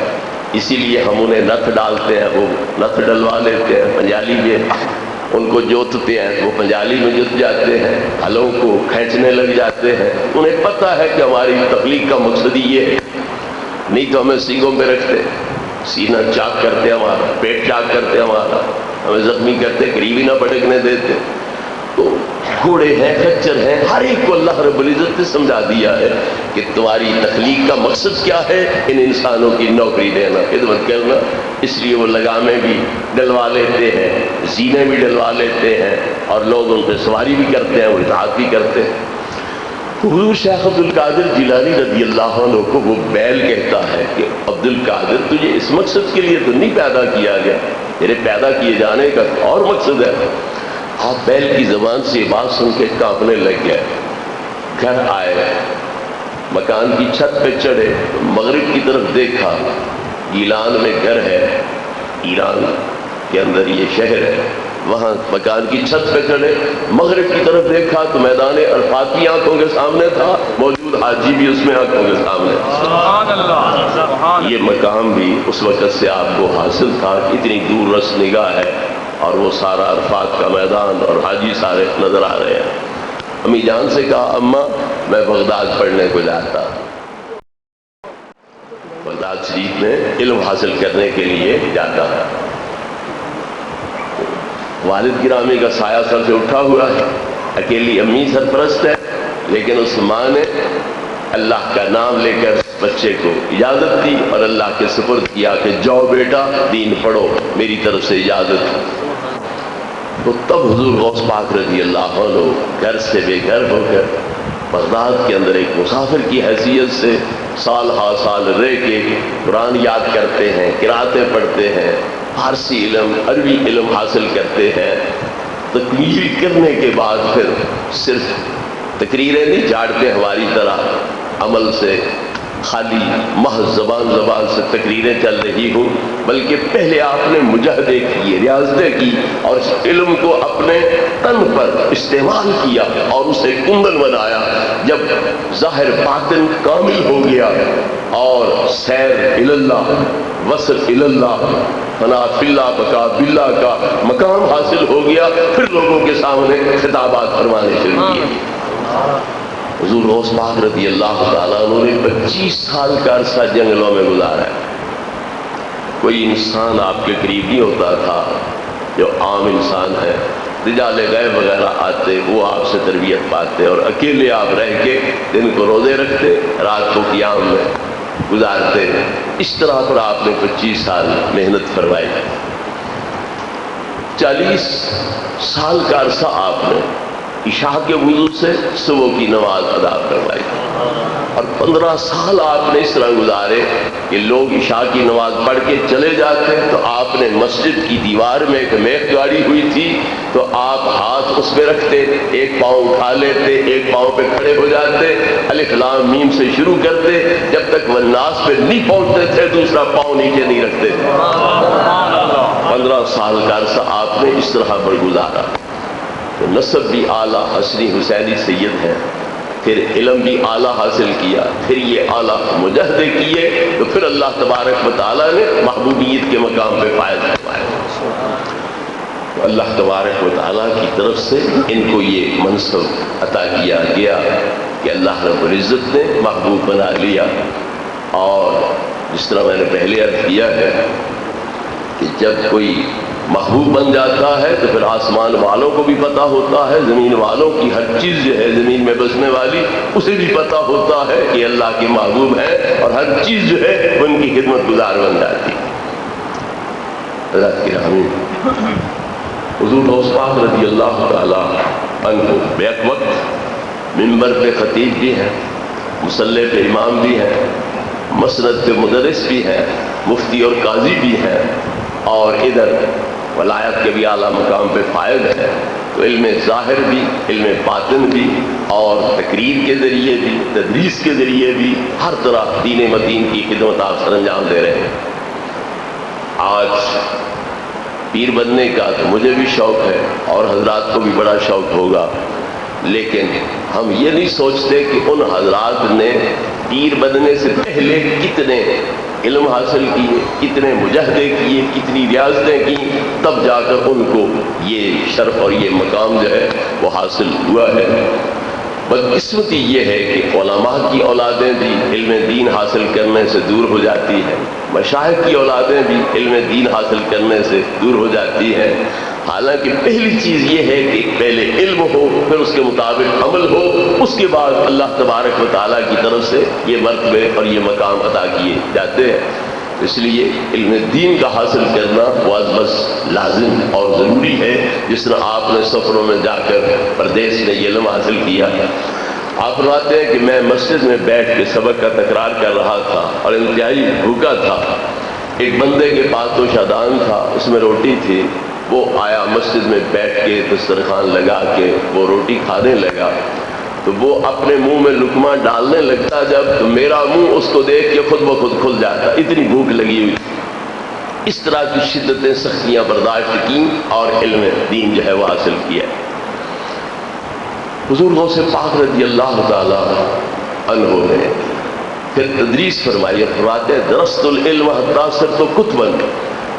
اسی لیے ہم انہیں نتھ ڈالتے ہیں، وہ نتھ ڈلوا لیتے ہیں، پنجالی میں ان کو جوتتے ہیں، وہ پنجالی میں جت جاتے ہیں، ہلوں کو کھینچنے لگ جاتے ہیں، انہیں پتہ ہے کہ ہماری تخلیق کا مقصد ہی یہ ہے، نہیں تو ہمیں سینگوں پہ رکھتے، سینہ چاک کرتے ہمارا، پیٹ چاک کرتے ہمارا، ہمیں زخمی کرتے، قریب ہی نہ پٹکنے دیتے۔ تو گھوڑے ہیں، خچر ہیں، ہر ایک کو اللہ رب العزت نے سمجھا دیا ہے کہ تمہاری تخلیق کا مقصد کیا ہے، ان انسانوں کی نوکری دینا، خدمت کرنا۔ اس لیے وہ لگامیں بھی ڈلوا لیتے ہیں، زینے بھی ڈلوا لیتے ہیں، اور لوگ ان پہ سواری بھی کرتے ہیں، وہ اطاعت بھی کرتے ہیں۔ حضور شیخ عبد القادر جیلانی رضی اللہ عنہ کو وہ بیل کہتا ہے کہ عبد القادر تجھے اس مقصد کے لیے تو نہیں پیدا کیا گیا، تیرے پیدا کیے جانے کا اور مقصد ہے۔ آپ بیل کی زبان سے یہ بات سن کے کانپنے لگ گئے، گھر آئے، مکان کی چھت پہ چڑھے، مغرب کی طرف دیکھا، گیلان میں گھر ہے، ایران کے اندر یہ شہر ہے، وہاں مکان کی چھت پہ چڑھے، مغرب کی طرف دیکھا تو میدان عرفات کی آنکھوں کے سامنے تھا، موجود حاجی بھی اس میں آنکھوں کے سامنے۔ سبحان اللہ، یہ مقام بھی اس وقت سے آپ کو حاصل تھا، اتنی دور رس نگاہ ہے، اور وہ سارا عرفات کا میدان اور حاجی سارے نظر آ رہے ہیں۔ امی جان سے کہا اماں میں بغداد پڑھنے کو جاتا، بغداد شریف میں علم حاصل کرنے کے لیے جاتا ہے۔ والد گرامی کا سایہ سر سے اٹھا ہوا ہے، اکیلی امی سرپرست ہے، لیکن اس ماں نے اللہ کا نام لے کر بچے کو اجازت دی اور اللہ کے سپرد کیا کہ جاؤ بیٹا دین پڑھو، میری طرف سے اجازت۔ تو تب حضور غوث پاک رضی اللہ عنہ گھر سے بے گھر ہو کر بغداد کے اندر ایک مسافر کی حیثیت سے سال ہا سال رہ کے قرآن یاد کرتے ہیں، قراتیں پڑھتے ہیں، فارسی علم عربی علم حاصل کرتے ہیں. تکمیل کرنے کے بعد پھر صرف تقریریں نہیں جھاڑتے ہماری طرح عمل سے، خالی محض زبان سے تقریریں چل رہی ہوں، بلکہ پہلے آپ نے مجاہدے کیے، ریاضتیں کی اور اس علم کو اپنے تن پر استعمال کیا اور اسے کندن بنایا. جب ظاہر باطن کامل ہو گیا اور سیر اللہ، وصل اللہ، فنا فی اللہ، بقا باللہ کا مقام حاصل ہو گیا، پھر لوگوں کے سامنے خطابات فرمانے شروع کیے. حضور غوث پاک رضی اللہ تعالیٰ عنہ نے 25 سال کا عرصہ جنگلوں میں گزارا ہے. کوئی انسان آپ کے قریب نہیں ہوتا تھا جو عام انسان ہے. رجال غیب وغیرہ آتے، وہ آپ سے تربیت پاتے اور اکیلے آپ رہ کے دن کو روزے رکھتے، رات کو قیام میں گزارتے. اس طرح پر آپ نے 25 سال محنت فرمائی. 40 سال کا عرصہ آپ نے عشاء کے وضو سے صبح کی نماز ادا کروائی اور 15 سال آپ نے اس طرح گزارے کہ لوگ عشاء کی نماز پڑھ کے چلے جاتے تو آپ نے مسجد کی دیوار میں ایک میخ گاڑی ہوئی تھی تو آپ ہاتھ اس پہ رکھتے، ایک پاؤں اٹھا لیتے، ایک پاؤں پہ کھڑے ہو جاتے، الف لام میم سے شروع کرتے، جب تک والناس پہ نہیں پہنچتے تھے دوسرا پاؤں نیچے نہیں رکھتے. 15 سال کا عرصہ آپ نے اس طرح پر گزارا. تو نسب بھی اعلیٰ حسنی حسینی سید ہے، پھر علم بھی اعلیٰ حاصل کیا، پھر یہ اعلیٰ مجاہدے کیے، تو پھر اللہ تبارک و تعالیٰ نے محبوبیت کے مقام پہ فائز فرمایا. تو اللہ تبارک و تعالیٰ کی طرف سے ان کو یہ منصب عطا کیا گیا کہ اللہ رب العزت نے محبوب بنا لیا. اور جس طرح میں نے پہلے عرض کیا ہے کہ جب کوئی محبوب بن جاتا ہے تو پھر آسمان والوں کو بھی پتہ ہوتا ہے، زمین والوں کی ہر چیز جو ہے زمین میں بسنے والی اسے بھی پتہ ہوتا ہے کہ اللہ کے محبوب ہے اور ہر چیز جو ہے وہ ان کی خدمت گزار بن جاتی ہے. حضرت گرامی، حضور غوث پاک رضی اللہ تعالیٰ عنہ بیک وقت منبر پہ خطیب بھی ہیں، مصلی پہ امام بھی ہیں، مسند پہ مدرس بھی ہیں، مفتی اور قاضی بھی ہیں، اور ادھر ولایت کے بھی اعلیٰ مقام پہ فائز ہے. تو علم ظاہر بھی، علم باطن بھی، اور تقریر کے ذریعے بھی، تدریس کے ذریعے بھی ہر طرح دین متین کی خدمت آپ سر انجام دے رہے ہیں. آج پیر بننے کا تو مجھے بھی شوق ہے اور حضرات کو بھی بڑا شوق ہوگا، لیکن ہم یہ نہیں سوچتے کہ ان حضرات نے پیر بننے سے پہلے کتنے علم حاصل کیے، کتنے مجاہدے کیے، کتنی ریاضتیں کی، تب جا کر ان کو یہ شرف اور یہ مقام جو ہے وہ حاصل ہوا ہے. بدقسمتی یہ ہے کہ علماء کی اولادیں بھی علم دین حاصل کرنے سے دور ہو جاتی ہیں، مشائخ کی اولادیں بھی علم دین حاصل کرنے سے دور ہو جاتی ہیں. حالانکہ پہلی چیز یہ ہے کہ پہلے علم ہو، پھر اس کے مطابق عمل ہو، اس کے بعد اللہ تبارک و تعالیٰ کی طرف سے یہ مرتبے اور یہ مقام عطا کیے جاتے ہیں. اس لیے علم دین کا حاصل کرنا بس لازم اور ضروری ہے. جس طرح آپ نے سفروں میں جا کر پردیس میں یہ علم حاصل کیا. آپ فرماتے ہیں کہ میں مسجد میں بیٹھ کے سبق کا تکرار کر رہا تھا اور انتہائی بھوکا تھا. ایک بندے کے پاس تو شادان تھا، اس میں روٹی تھی. وہ آیا مسجد میں بیٹھ کے دسترخوان لگا کے وہ روٹی کھانے لگا. تو وہ اپنے منہ میں لقمہ ڈالنے لگتا جب، تو میرا منہ اس کو دیکھ کے خود بخود کھل جاتا، اتنی بھوک لگی ہوئی. اس طرح کی شدتیں سختیاں برداشت کی اور علم دین جو ہے وہ حاصل کیا. حضور غوث پاک رضی اللہ تعالی عنہ نے پھر تدریس فرمائی. فرماتے ہیں درست العلم حتی صرت کتبا،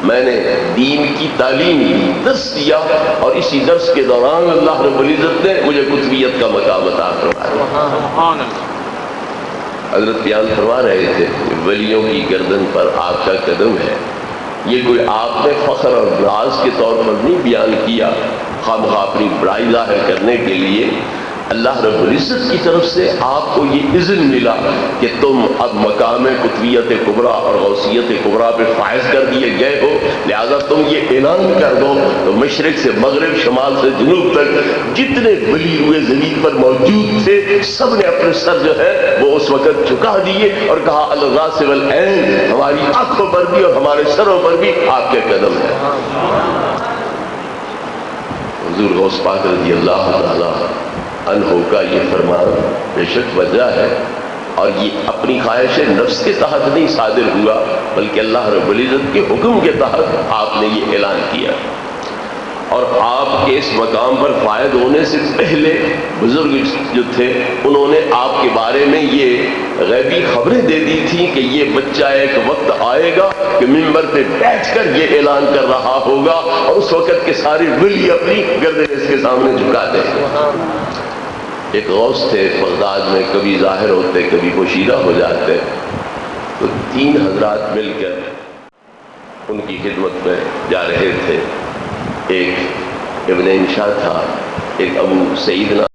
میں نے دین کی تعلیم دی، درس دیا، اور اسی درس کے دوران اللہ رب العزت نے مجھے کتبیت کا مقام عطا فرمایا. حضرت بیان فرما رہے تھے کہ ولیوں کی گردن پر آپ کا قدم ہے. یہ کوئی آپ نے فخر اور راز کے طور پر نہیں بیان کیا خواہ مخواہ اپنی بڑائی ظاہر کرنے کے لیے، اللہ رب العزت کی طرف سے آپ کو یہ اذن ملا کہ تم اب مقام قطبیت کبریٰ اور غوثیت کبریٰ پہ فائز کر دیے گئے ہو، لہذا تم یہ اعلان کر دو۔ تو مشرق سے مغرب، شمال سے جنوب تک جتنے ولی ہوئے زمین پر موجود تھے سب نے اپنے سر جو ہے وہ اس وقت جھکا دیے اور کہا الراس والعین، ہماری آنکھوں پر بھی اور ہمارے سروں پر بھی آپ کے قدم ہے۔ حضور غوث پاک رضی اللہ تعالی عنہ کا یہ فرمان بے شک وجہ ہے، اور یہ اپنی خواہش نفس کے تحت نہیں صادر ہوا بلکہ اللہ رب العزت کے حکم کے تحت آپ نے یہ اعلان کیا۔ اور آپ کے اس مقام پر فائد ہونے سے پہلے بزرگ جو تھے انہوں نے آپ کے بارے میں یہ غیبی خبریں دے دی تھیں کہ یہ بچہ ایک وقت آئے گا کہ منبر پہ بیٹھ کر یہ اعلان کر رہا ہوگا اور اس وقت کے سارے ولی اپنی گردن اس کے سامنے جھکا دیں گے۔ ایک غوث تھے بغداد میں، کبھی ظاہر ہوتے کبھی پوشیدہ ہو جاتے، تو 3 حضرات مل کر ان کی خدمت میں جا رہے تھے۔ ایک ابن انشا تھا، ایک ابو سعید نام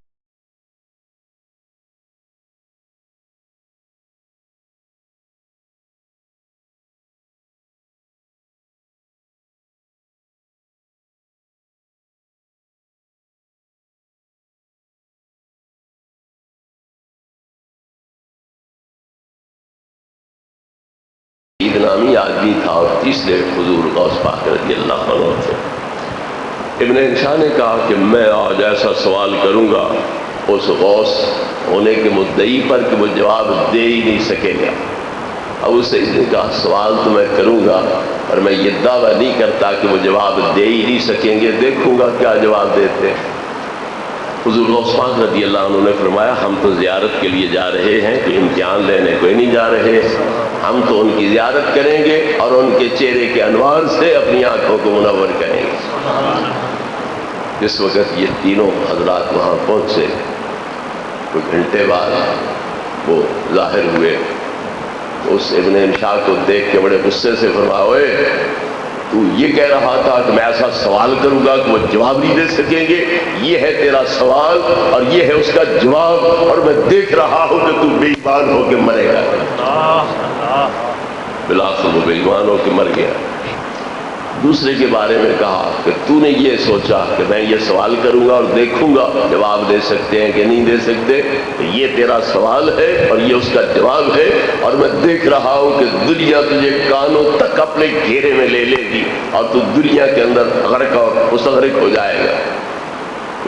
نامی آدمی تھا، اور تیسرے حضور غوث پاک رضی اللہ عنہ تھے۔ ابن انشا نے کہا کہ میں آج ایسا سوال کروں گا اس غوث ہونے کے مدعی پر کہ وہ جواب دے ہی نہیں سکے گا۔ ابو سعید نے کہا سوال تو میں کروں گا اور میں یہ دعویٰ نہیں کرتا کہ وہ جواب دے ہی نہیں سکیں گے، دیکھوں گا کیا جواب دیتے۔ حضور غوث پاک رضی اللہ عنہ نے فرمایا ہم تو زیارت کے لیے جا رہے ہیں، کوئی امتحان لینے کوئی نہیں جا رہے، ہم تو ان کی زیارت کریں گے اور ان کے چہرے کے انوار سے اپنی آنکھوں کو منور کریں گے۔ جس وقت یہ تینوں حضرات وہاں پہنچے کچھ گھنٹے بعد وہ ظاہر ہوئے، اس ابن انشا کو دیکھ کے بڑے غصے سے فرمایا اوئے تو یہ کہہ رہا تھا کہ میں ایسا سوال کروں گا کہ وہ جواب نہیں دے سکیں گے، یہ ہے تیرا سوال اور یہ ہے اس کا جواب، اور میں دیکھ رہا ہوں کہ تو بے ایمان ہو کے مرے گا۔ بلاخر وہ بے ایمان ہو کے مر گیا۔ دوسرے کے بارے میں کہا کہ تو نے یہ سوچا کہ میں یہ سوال کروں گا اور دیکھوں گا جواب دے سکتے ہیں کہ نہیں دے سکتے، یہ تیرا سوال ہے اور یہ اس کا جواب ہے، اور میں دیکھ رہا ہوں کہ دنیا تجھے کانوں تک اپنے گھیرے میں لے لے گی اور تو دنیا کے اندر غرق اور مستغرق ہو جائے گا۔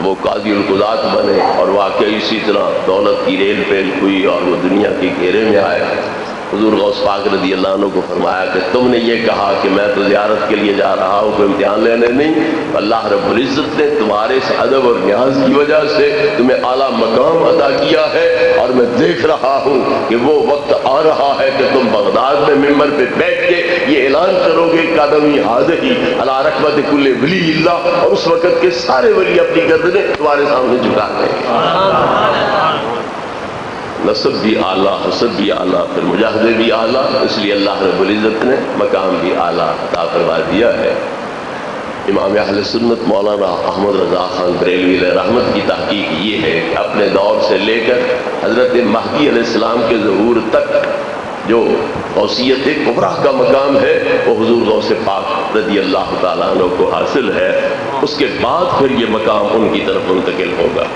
وہ قاضی القضات بنے اور واقعی اسی طرح دولت کی ریل پیل ہوئی اور وہ دنیا کے گھیرے میں آئے۔ حضور غوث پاک رضی اللہ عنہ کو فرمایا کہ تم نے یہ کہا کہ میں تو زیارت کے لیے جا رہا ہوں، کوئی امتحان لینے نہیں، اللہ رب العزت نے تمہارے اس ادب اور نیاز کی وجہ سے تمہیں اعلیٰ مقام عطا کیا ہے، اور میں دیکھ رہا ہوں کہ وہ وقت آ رہا ہے کہ تم بغداد میں منبر پہ بیٹھ کے یہ اعلان کرو گے قدمی حاضری علی رکبت کل ولی اللہ، اور اس وقت کے سارے ولی اپنی گردنیں تمہارے سامنے جھکا دیں گے۔ نسب بھی اعلیٰ، حسب بھی اعلیٰ، پھر مجاہدے بھی اعلیٰ، اس لیے اللہ رب العزت نے مقام بھی اعلیٰ عطا فرما دیا ہے۔ امام اہل سنت مولانا احمد رضا خان بریلوی علیہ رحمت کی تحقیق یہ ہے کہ اپنے دور سے لے کر حضرت مہدی علیہ السلام کے ظہور تک جو غوثیت کبریٰ کا مقام ہے وہ حضور غوث پاک رضی اللہ تعالیٰ عنہ کو حاصل ہے، اس کے بعد پھر یہ مقام ان کی طرف منتقل ہوگا۔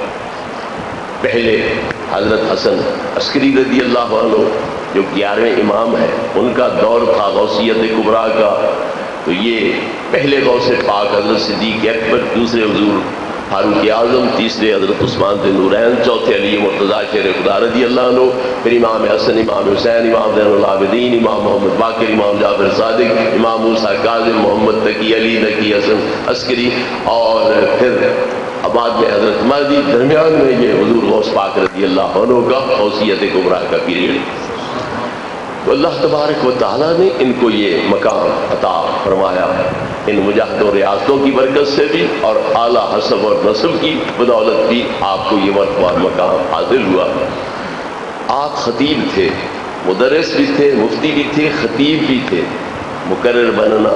پہلے حضرت حسن عسکری رضی اللہ عنہ جو 11ویں امام ہیں، ان کا دور تھا غوثیت کبریٰ کا، تو یہ پہلے غوث پاک حضرت صدیق اکبر، دوسرے حضور فاروق اعظم، تیسرے حضرت عثمان بن نورین، چوتھے علی مرتضیٰ شیر خدا رضی اللہ عنہ، پھر امام حسن، امام حسین، امام زین العابدین، امام محمد باقر، امام جعفر صادق، امام موسیٰ کاظم، محمد تقی، علی نقی، حسن عسکری، اور پھر بعد میں حضرت مہدی، درمیان میں یہ حضور غوث پاک رضی اللہ عنہ کا غوثیت کبریٰ کا پیریڈ۔ تو اللہ تبارک و تعالیٰ نے ان کو یہ مقام عطا فرمایا، ان مجاہدوں ریاستوں کی برکت سے بھی اور اعلیٰ حسب اور نسب کی بدولت بھی آپ کو یہ مرتبہ اور مقام حاصل ہوا۔ آپ خطیب تھے، مدرس بھی تھے، مفتی بھی تھے، خطیب بھی تھے۔ مقرر بننا،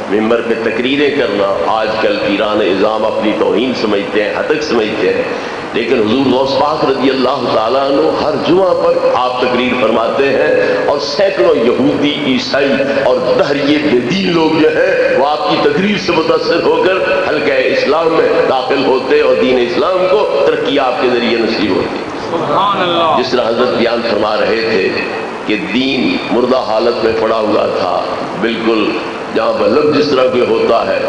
ممبر پہ تقریریں کرنا، آج کل پیران اعظام اپنی توہین سمجھتے ہیں، ہتک سمجھتے ہیں، لیکن حضور غوث پاک رضی اللہ تعالیٰ عنہ ہر جمعہ پر آپ تقریر فرماتے ہیں اور سینکڑوں یہودی عیسائی اور دہریے بے دین لوگ جو ہیں وہ آپ کی تقریر سے متاثر ہو کر حلقہ اسلام میں داخل ہوتے اور دین اسلام کو ترقی آپ کے ذریعے نصیب ہوتی. سبحان اللہ. جس طرح حضرت بیان فرما رہے تھے کہ دین مردہ حالت میں پڑا ہوا تھا، بالکل جہاں بلب جس طرح کوئی ہوتا ہے،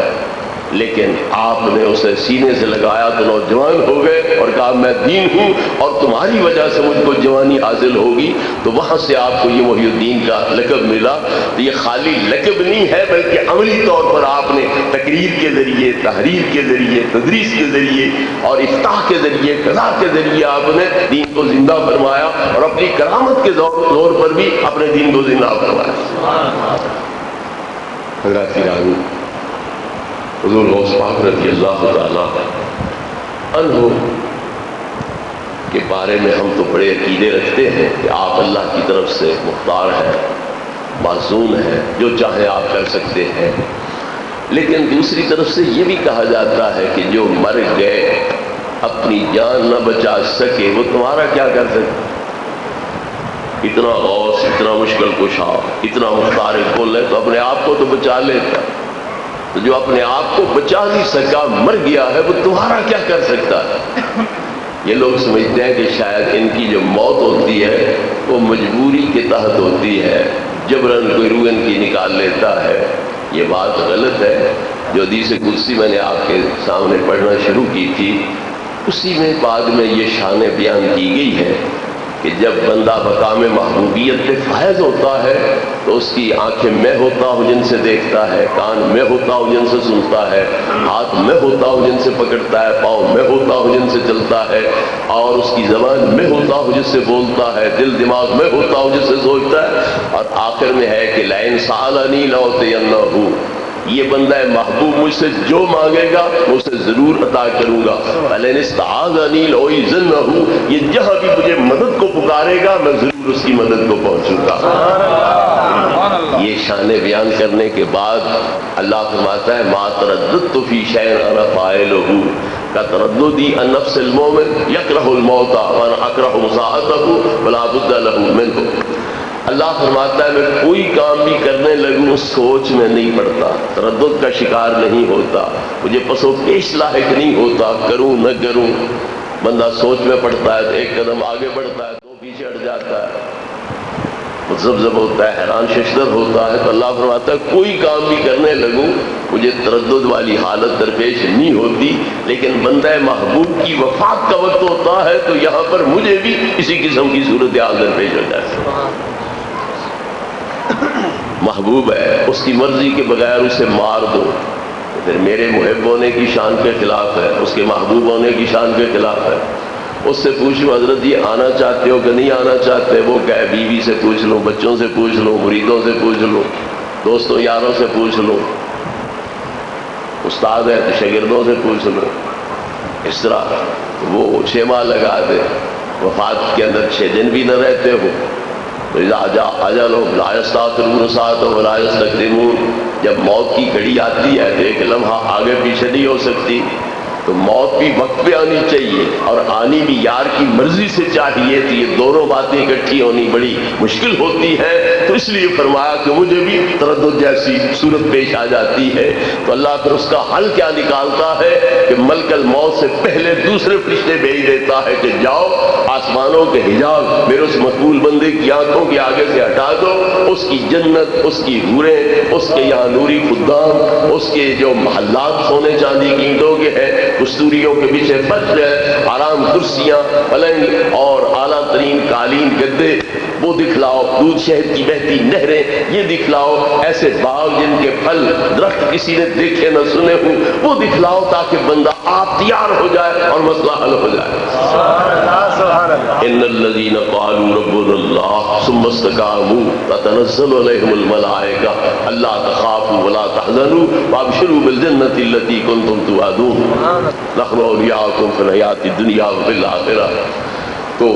لیکن آپ نے اسے سینے سے لگایا تو نوجوان ہو گئے اور کہا میں دین ہوں اور تمہاری وجہ سے مجھ کو جوانی حاصل ہوگی. تو وہاں سے آپ کو یہ محی الدین کا لقب ملا. تو یہ خالی لقب نہیں ہے بلکہ عملی طور پر آپ نے تقریر کے ذریعے، تحریر کے ذریعے، تدریس کے ذریعے اور افتاح کے ذریعے، قضاء کے ذریعے آپ نے دین کو زندہ فرمایا اور اپنی کرامت کے زور پر بھی اپنے دین کو زندہ فرمایا. حضرات گرامی، حضور غوث پاک رضی اللہ تعالیٰ عنہ کے بارے میں ہم تو بڑے عقیدے رکھتے ہیں کہ آپ اللہ کی طرف سے مختار ہیں، معصوم ہیں، جو چاہے آپ کر سکتے ہیں. لیکن دوسری طرف سے یہ بھی کہا جاتا ہے کہ جو مر گئے اپنی جان نہ بچا سکے وہ تمہارا کیا کر سکے. اتنا غوث، اتنا مشکل کشا، اتنا مختار کل ہے تو اپنے آپ کو تو بچا لیتا. تو جو اپنے آپ کو بچا نہیں سکا، مر گیا ہے، وہ تمہارا کیا کر سکتا ہے. یہ لوگ سمجھتے ہیں کہ شاید ان کی جو موت ہوتی ہے وہ مجبوری کے تحت ہوتی ہے، جبراً کوئی روح ان کی نکال لیتا ہے. یہ بات غلط ہے. جو حدیث قدسی میں نے آپ کے سامنے پڑھنا شروع کی تھی، اسی میں بعد میں یہ شان بیان کی گئی ہے کہ جب بندہ مقام محبوبیت پہ فائز ہوتا ہے تو اس کی آنکھیں میں ہوتا ہوں جن سے دیکھتا ہے، کان میں ہوتا ہوں جن سے سنتا ہے، ہاتھ میں ہوتا ہوں جن سے پکڑتا ہے، پاؤں میں ہوتا ہوں جن سے چلتا ہے، اور اس کی زبان میں ہوتا ہوں جس سے بولتا ہے، دل دماغ میں ہوتا ہوں جس سے سوچتا ہے. اور آخر میں ہے کہ لئن سألنی لأعطینہ، یہ بندہ محبوب مجھ سے جو مانگے گا میں اسے ضرور عطا کروں گا. وَلَئِنِ اسْتَعَاذَنِي لَأُعِيذَنَّهُ، یہ جہاں بھی مجھے مدد کو پکارے گا میں ضرور اس کی مدد کو پہنچوں گا. یہ شان بیان کرنے کے بعد اللہ فرماتا ہے مَا تَرَدَّدتُ فِي شَيْءٍ أَنَا فَاعِلُهُ كَتَرَدُّدِي عَنْ نَفْسِ الْمُؤْمِنِ يَكْرَهُ الْمَوْتَ وَأَنَا أَكْرَهُ مُسَاعَتَهُ وَلَا بُدَّ لَهُ مِنْهُ. اللہ فرماتا ہے میں کوئی کام بھی کرنے لگوں سوچ میں نہیں پڑتا، تردد کا شکار نہیں ہوتا، مجھے پس و پیش لاحق نہیں ہوتا، کروں نہ کروں. بندہ سوچ میں پڑتا ہے تو ایک قدم آگے بڑھتا ہے، دو پیچھے ہٹ جاتا ہے، مذبذب ہوتا ہے، حیران ششدر ہوتا ہے. تو اللہ فرماتا ہے کوئی کام بھی کرنے لگوں مجھے تردد والی حالت درپیش نہیں ہوتی. لیکن بندہ محبوب کی وفات کا وقت ہوتا ہے تو یہاں پر مجھے بھی اسی قسم کی صورتحال درپیش ہو جاتی ہے. محبوب ہے، اس کی مرضی کے بغیر اسے مار دو تو پھر میرے محب ہونے کی شان کے خلاف ہے، اس کے محبوب ہونے کی شان کے خلاف ہے. اس سے پوچھو حضرت یہ آنا چاہتے ہو کہ نہیں آنا چاہتے، وہ کہے بیوی سے پوچھ لو، بچوں سے پوچھ لو، مریدوں سے پوچھ لو، دوستوں یاروں سے پوچھ لو، استاد ہے تو شاگردوں سے پوچھ لو. اس طرح وہ 6 ماہ لگا دے، وفات کے اندر 6 دن بھی نہ رہتے ہو. جب موت کی گھڑی آتی ہے تو ایک لمحہ آگے پیچھے نہیں ہو سکتی. تو موت بھی وقت پہ آنی چاہیے اور آنی بھی یار کی مرضی سے چاہیے. تو یہ دونوں باتیں اکٹھی ہونی بڑی مشکل ہوتی ہے. تو اس لیے فرمایا کہ مجھے بھی تردد جیسی صورت پیش آ جاتی ہے. تو اللہ پھر اس کا حل کیا نکالتا ہے کہ ملک الموت سے پہلے دوسرے فرشتے بھیج دیتا ہے کہ جاؤ آسمانوں کے حجاب میرے اس مقبول بندے کی آنکھوں کے آگے سے ہٹا دو. اس کی جنت، اس کی حوریں، اس کے یہاں نوری خدام، اس کے جو محلات سونے چاندی کی اینٹوں کے ہیں، کستوریوں کے پیچھے فرش ہے، آرام کرسیاں، پلنگ اور اعلیٰ ترین قالین گدے، وہ دکھلاؤ. دودھ شہد کی بہتی نہریں یہ دکھلاؤ. ایسے باغ جن کے پھل درخت کسی نے دیکھے نہ سنے ہوں وہ دکھلاؤ تاکہ بندہ آپ تیار ہو جائے اور مسئلہ حل ہو جائے. ان الذين قالوا ربنا الله ثم استقاموا تتنزل عليهم الملائكة الا تخافوا ولا تحزنوا وابشروا بالجنة التي كنتم توعدون نحن اولياؤكم في الحياة الدنيا وفي الآخرة. تو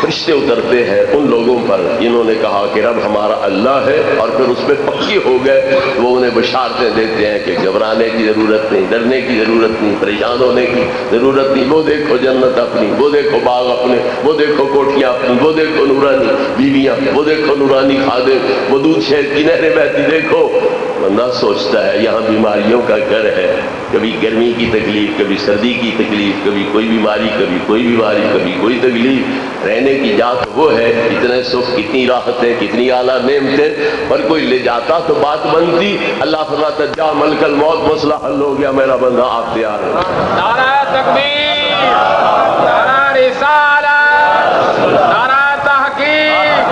فرشتے اترتے ہیں ان لوگوں لوگوں پر جنہوں نے کہا کہ رب ہمارا اللہ ہے اور پھر اس پہ پکی ہو گئے، وہ انہیں بشارتیں دیتے ہیں کہ گھبرانے کی ضرورت نہیں، ڈرنے کی ضرورت نہیں، پریشان ہونے کی ضرورت نہیں، وہ دیکھو جنت اپنی، وہ دیکھو باغ اپنے، وہ دیکھو کوٹھیاں اپنی، وہ دیکھو نورانی بیویاں، وہ دیکھو نورانی خادم، وہ دودھ شہد کی نہریں بہتی دیکھو۔ بندہ سوچتا ہے یہاں بیماریوں کا گھر ہے، کبھی گرمی کی تکلیف، کبھی سردی کی تکلیف، کبھی کوئی بیماری، کبھی کوئی بیماری، کبھی کوئی تکلیف، رہنے کی جات وہ ہے، اتنے سکھ، کتنی راحتیں، کتنی اعلیٰ نعمتیں، پر کوئی لے جاتا تو بات بنتی۔ اللہ فرماتا جا ملک الموت، مسئلہ حل ہو گیا، میرا بندہ آپ تیار ہو۔ نعرہ تکبیر، نعرہ رسالت، نعرہ تحقیق،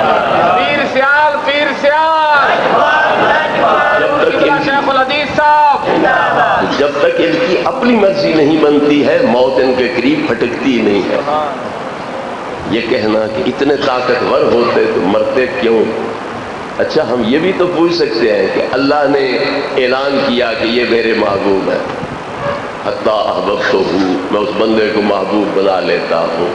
پیر سیال، پیر سیال، شیخ الحدیث صاحب۔ جب تک ان کی اپنی مرضی نہیں بنتی ہے، موت ان کے قریب پھٹکتی نہیں ہے۔ یہ کہنا کہ اتنے طاقتور ہوتے تو مرتے کیوں؟ اچھا ہم یہ بھی تو پوچھ سکتے ہیں کہ اللہ نے اعلان کیا کہ یہ میرے محبوب ہے، حتیٰ احببتہ، میں اس بندے کو محبوب بنا لیتا ہوں۔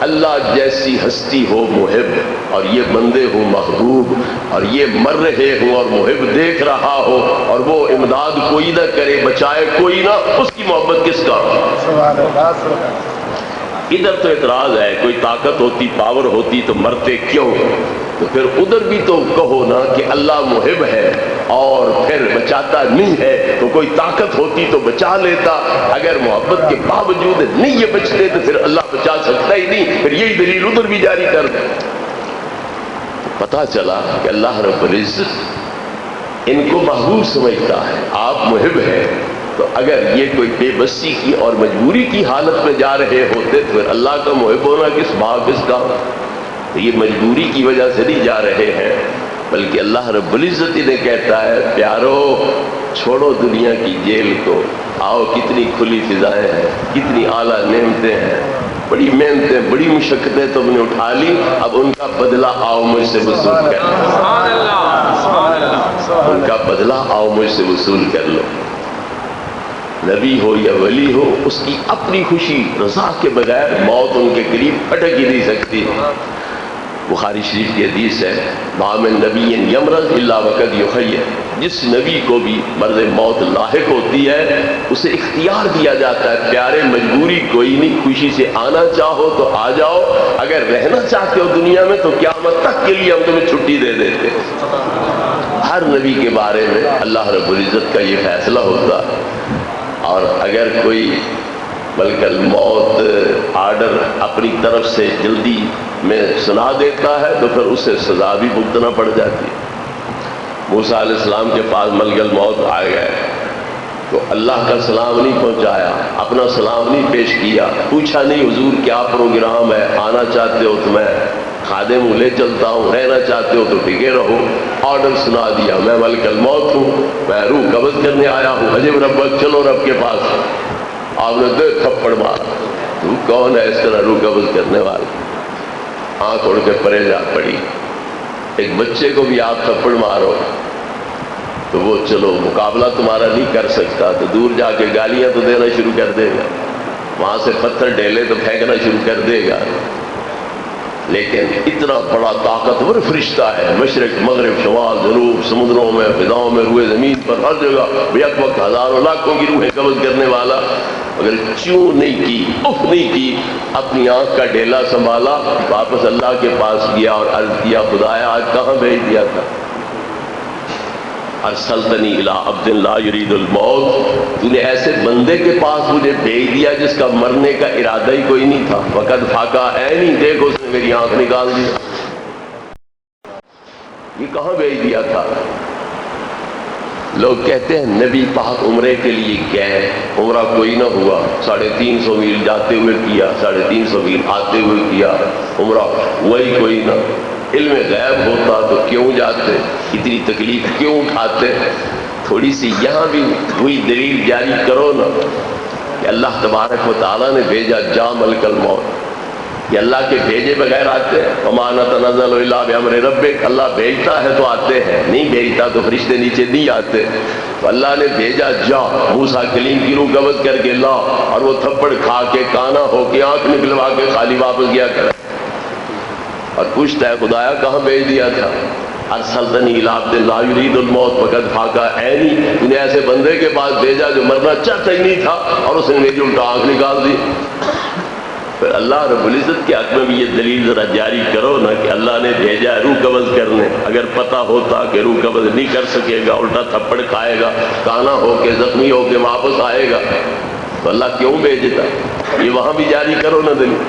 اللہ جیسی ہستی ہو محب اور یہ بندے ہوں محبوب، اور یہ مر رہے ہوں اور محب دیکھ رہا ہو، اور وہ امداد کوئی نہ کرے، بچائے کوئی نہ، اس کی محبت کس کا؟ ادھر تو اعتراض ہے، کوئی طاقت ہوتی، پاور ہوتی تو مرتے کیوں؟ تو پھر ادھر بھی تو کہو نا کہ اللہ محب ہے اور پھر بچاتا نہیں ہے، تو کوئی طاقت ہوتی تو بچا لیتا، اگر محبت کے باوجود نہیں یہ بچتے تو پھر اللہ بچا سکتا ہی نہیں، پھر یہی دلیل ادھر بھی جاری کر دیں۔ پتہ چلا کہ اللہ رب العزت ان کو محبوب سمجھتا ہے، آپ محب ہیں، تو اگر یہ کوئی بے بسی کی اور مجبوری کی حالت میں جا رہے ہوتے تو پھر اللہ کا محب ہونا کس بات کس کا؟ تو یہ مجبوری کی وجہ سے نہیں جا رہے ہیں، بلکہ اللہ رب العزت انہیں کہتا ہے پیارو چھوڑو دنیا کی جیل کو، آؤ کتنی کھلی فضائیں ہیں، کتنی اعلیٰ نعمتیں ہیں، بڑی محنتیں، بڑی مشقتیں تم نے اٹھا لی، اب ان کا بدلہ آؤ مجھ سے وصول کر لو، سبحان اللہ، سبحان اللہ، ان کا بدلہ آؤ مجھ سے وصول کر لو۔ نبی ہو یا ولی ہو، اس کی اپنی خوشی رضا کے بغیر موت ان کے قریب پھٹک ہی نہیں سکتی۔ بخاری شریف کی حدیث ہے ما من نبی یمرض الا وقد یخیر، جس نبی کو بھی مرض موت لاحق ہوتی ہے اسے اختیار دیا جاتا ہے، پیارے مجبوری کوئی نہیں، خوشی سے آنا چاہو تو آ جاؤ، اگر رہنا چاہتے ہو دنیا میں تو قیامت تک کے لیے ہم تمہیں چھٹی دے دیتے۔ ہر نبی کے بارے میں اللہ رب العزت کا یہ فیصلہ ہوتا ہے، اور اگر کوئی ملک الموت آرڈر اپنی طرف سے جلدی میں سنا دیتا ہے تو پھر اسے سزا بھی بھگتنا پڑ جاتی ہے۔ موسیٰ علیہ السلام کے پاس ملک الموت آ گئے تو اللہ کا سلام نہیں پہنچایا، اپنا سلام نہیں پیش کیا، پوچھا نہیں حضور کیا پروگرام ہے، آنا چاہتے ہو تو میں خادم ہوں لے چلتا ہوں، رہنا چاہتے ہو تو ٹکے رہو۔ آرڈر سنا دیا میں ملک الموت ہوں، میں روح قبض کرنے آیا ہوں، عجب ربک، چلو رب کے پاس۔ آپ نے دو تھپڑ مارا، تو کون ہے اس طرح روح قبض کرنے والا؟ آنکھ اڑ کے پرے جا پڑی۔ ایک بچے کو بھی آپ تھپڑ مارو تو وہ چلو مقابلہ تمہارا نہیں کر سکتا، تو دور جا کے گالیاں تو دینا شروع کر دے گا، وہاں سے پتھر ڈھیلے تو پھینکنا شروع کر دے گا، لیکن اتنا بڑا طاقتور فرشتہ ہے، مشرق مغرب شمال جنوب، سمندروں میں، فضاؤں میں، روئے زمین پر، ہر جگہ بیک وقت ہزاروں لاکھوں کی روحیں قبض کرنے والا، اگر چوں نہیں کی، اف نہیں کی، اپنی آنکھ کا ڈھیلا سنبھالا، واپس اللہ کے پاس گیا اور عرض کیا خدایا آج کہاں بھیج دیا تھا؟ ارسلتنی الی عبد لا یرید الموت، تو نے ایسے بندے کے پاس مجھے بھیج دیا جس کا مرنے کا ارادہ ہی کوئی نہیں تھا، وقد فاقا عینی، دیکھو اس نے میری آنکھ نکال دی، یہ کہاں بھیج دیا تھا؟ لوگ کہتے ہیں نبی پاک عمرے کے لیے گئے، عمرہ کوئی نہ ہوا، 350 میل جاتے ہوئے کیا، 350 میل آتے ہوئے کیا، عمرہ وہی کوئی نہ۔ علم غیب ہوتا تو کیوں جاتے، اتنی تکلیف کیوں اٹھاتے؟ تھوڑی سی یہاں بھی وہی دلیل جاری کرو نا کہ اللہ تبارک و تعالیٰ نے بھیجا جا ملک الموت، یہ اللہ کے بھیجے بغیر آتے ہیں؟ وما نتنزل الا بامر ربک، اللہ بھیجتا ہے تو آتے ہیں، نہیں بھیجتا تو فرشتے نیچے نہیں آتے، تو اللہ نے بھیجا جا، موسیٰ کلیم کی روح قبض کر کے لا، اور وہ تھپڑ کھا کے کانا ہو کے آنکھ نکلوا کے خالی واپس گیا کرے، اور پوچھتا ہے خدایا کہاں بھیج دیا تھا؟ ارسلتنی الی عبد لا یرید الموت فقد فاق عینی، تو نے ایسے بندے کے پاس بھیجا جو مرنا چاہتا ہی نہیں تھا اور اس نے میری الٹا آنکھ نکال دی۔ پھر اللہ رب العزت کے حق میں بھی یہ دلیل ذرا جاری کرو نا کہ اللہ نے بھیجا روح قبض کرنے، اگر پتہ ہوتا کہ روح قبض نہیں کر سکے گا، الٹا تھپڑ کھائے گا، کانا ہو کے زخمی ہو کے واپس آئے گا، تو اللہ کیوں بھیجتا؟ یہ وہاں بھی جاری کرو نا دلیل۔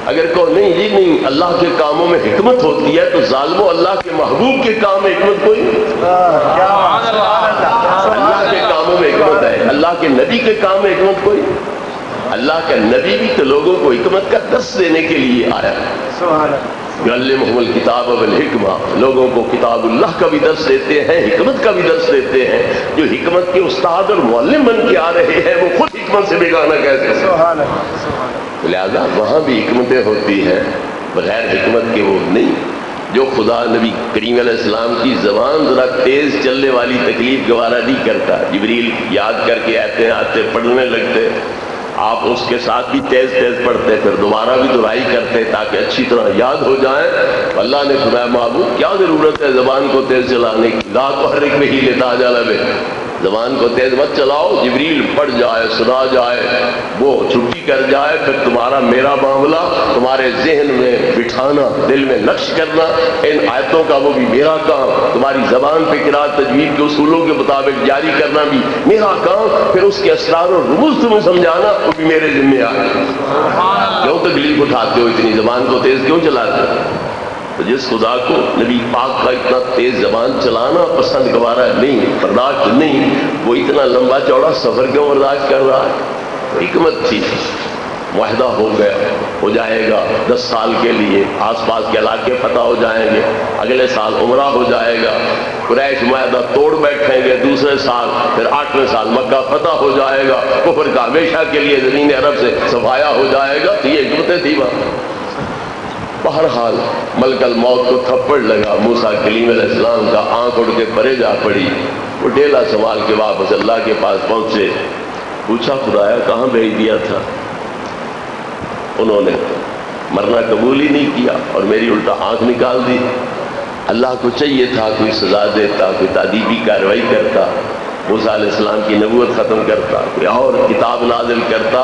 اگر کو نہیں جی نہیں اللہ کے کاموں میں حکمت ہوتی ہے تو ظالموں اللہ کے محبوب کے کام میں حکمت کوئی نہیں۔ اللہ کے کاموں میں حکمت ہے، اللہ کے نبی کے کام میں حکمت کوئی نہیں۔ اللہ کا نبی بھی تو لوگوں کو حکمت کا درس دینے کے لیے آیا۔ یعلمہم الکتاب والحکمہ، لوگوں کو کتاب اللہ کا بھی درس دیتے ہیں، حکمت کا بھی درس دیتے ہیں۔ جو حکمت کے استاد اور معلم بن کے آ رہے ہیں وہ خود حکمت سے بیگانہ کیسے؟ لہذا وہاں بھی حکمتیں ہوتی ہیں، بغیر حکمت کے وہ نہیں۔ جو خدا نبی کریم علیہ السلام کی زبان ذرا تیز چلنے والی تکلیف گوارا نہیں کرتا، جبریل یاد کر کے آتے پڑھنے لگتے، آپ اس کے ساتھ بھی تیز تیز پڑھتے، پھر دوبارہ بھی دہرائی کرتے تاکہ اچھی طرح یاد ہو جائے۔ اللہ نے فرمایا معبود کیا ضرورت ہے زبان کو تیز چلانے کی، لا تحرک بہ لتعجل بہ، زبان کو تیز مت چلاؤ، جبریل پڑھ جائے سنا جائے وہ چھٹی کر جائے، پھر تمہارا میرا معاملہ تمہارے ذہن میں بٹھانا، دل میں نقش کرنا ان آیتوں کا وہ بھی میرا کام، تمہاری زبان پہ قرات تجوید کے اصولوں کے مطابق جاری کرنا بھی میرا کام، پھر اس کے اسرار و رموز تمہیں سمجھانا وہ بھی میرے ذمہ آئے۔ کیوں تکلیف اٹھاتے ہو، اتنی زبان کو تیز کیوں چلاتے ہو؟ تو جس خدا کو نبی پاک کا اتنا تیز زبان چلانا پسند گوارا نہیں، برداشت نہیں، وہ اتنا لمبا چوڑا سفر کیوں برداشت کر رہا ہے؟ حکمت تھی، معاہدہ ہو گیا، ہو جائے گا 10 سال کے لیے، آس پاس کے علاقے فتح ہو جائیں گے، اگلے سال عمرہ ہو جائے گا، قریش معاہدہ توڑ بیٹھیں گے، دوسرے سال پھر 8ویں سال مکہ فتح ہو جائے گا، کفر کا ہمیشہ کے لیے زمین عرب سے صفایا ہو جائے گا، تو یہ حکمتیں تھی وہاں۔ بہرحال ملک الموت کو تھپڑ لگا، موسیٰ کلیم علیہ السلام کا آنکھ اڑ کے پرے جا پڑی، وہ ڈیلا سنبھال کے واپس اللہ کے پاس پہنچے، پوچھا خدایا کہاں بھیج دیا تھا؟ انہوں نے مرنا قبول ہی نہیں کیا اور میری الٹا آنکھ نکال دی۔ اللہ کو چاہیے تھا کوئی سزا دیتا، کوئی تادیبی کارروائی کرتا، موسیٰ علیہ السلام کی نبوت ختم کرتا، کوئی اور کتاب نازل کرتا،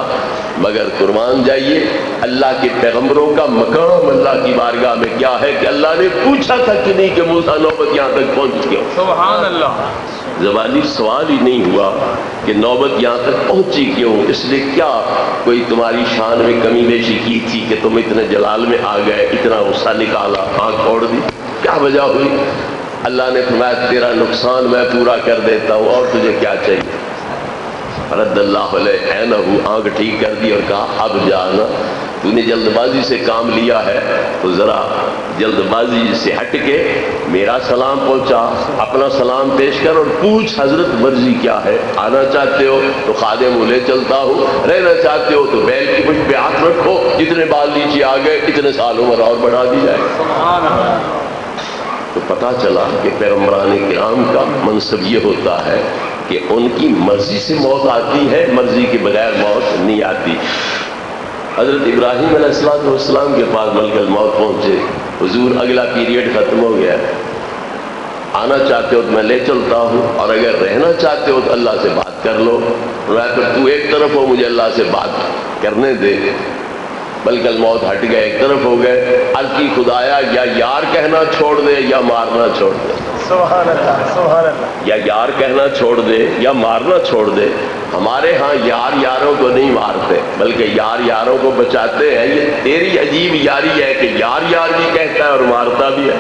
مگر قربان جائیے اللہ کے پیغمبروں کا مقام اللہ کی بارگاہ میں کیا ہے کہ اللہ نے پوچھا تھا کہ نہیں کہ موسیٰ نوبت یہاں تک پہنچ گیا۔ سبحان اللہ، زبانی سوال ہی نہیں ہوا کہ نوبت یہاں تک پہنچی کیوں، اس نے کیا کوئی تمہاری شان میں کمی بیشی کی تھی کہ تم اتنے جلال میں آ گئے، اتنا غصہ نکالا، آنکھ پھوڑ دی، کیا وجہ ہوئی؟ اللہ نے فرمایا تیرا نقصان میں پورا کر دیتا ہوں اور تجھے کیا چاہیے؟ رد اللہ علیہ عینہ، آنکھ ٹھیک کر دی اور کہا اب جانا، تو نے جلد بازی سے کام لیا ہے تو ذرا جلد بازی سے ہٹ کے میرا سلام پہنچا، اپنا سلام پیش کر اور پوچھ حضرت مرضی کیا ہے، آنا چاہتے ہو تو خادم لے چلتا ہوں، رہنا چاہتے ہو تو بیل کی پشت پہ ہاتھ رکھو، جتنے بال نیچے آ گئے اتنے سال عمر اور بڑھا دی جائے۔ تو پتہ چلا کہ پیغمبران کرام کا منصب یہ ہوتا ہے کہ ان کی مرضی سے موت آتی ہے، مرضی کے بغیر موت نہیں آتی۔ حضرت ابراہیم علیہ السلام کے پاس ملک الموت پہنچے، حضور اگلا پیریڈ ختم ہو گیا، آنا چاہتے ہو تو میں لے چلتا ہوں اور اگر رہنا چاہتے ہو تو اللہ سے بات کر لو، پھر تو ایک طرف ہو مجھے اللہ سے بات کرنے دے۔ بلکہ الموت ہٹ گئے، ایک طرف ہو گئے، عرض کی خدایا یا یار کہنا چھوڑ دے یا مارنا چھوڑ دے، سبحان اللہ سبحان اللہ، یا یار کہنا چھوڑ دے یا مارنا چھوڑ دے۔ ہمارے ہاں یار یاروں کو نہیں مارتے بلکہ یار یاروں کو بچاتے ہیں۔ یہ تیری عجیب یاری ہے کہ یار یار بھی کہتا ہے اور مارتا بھی ہے۔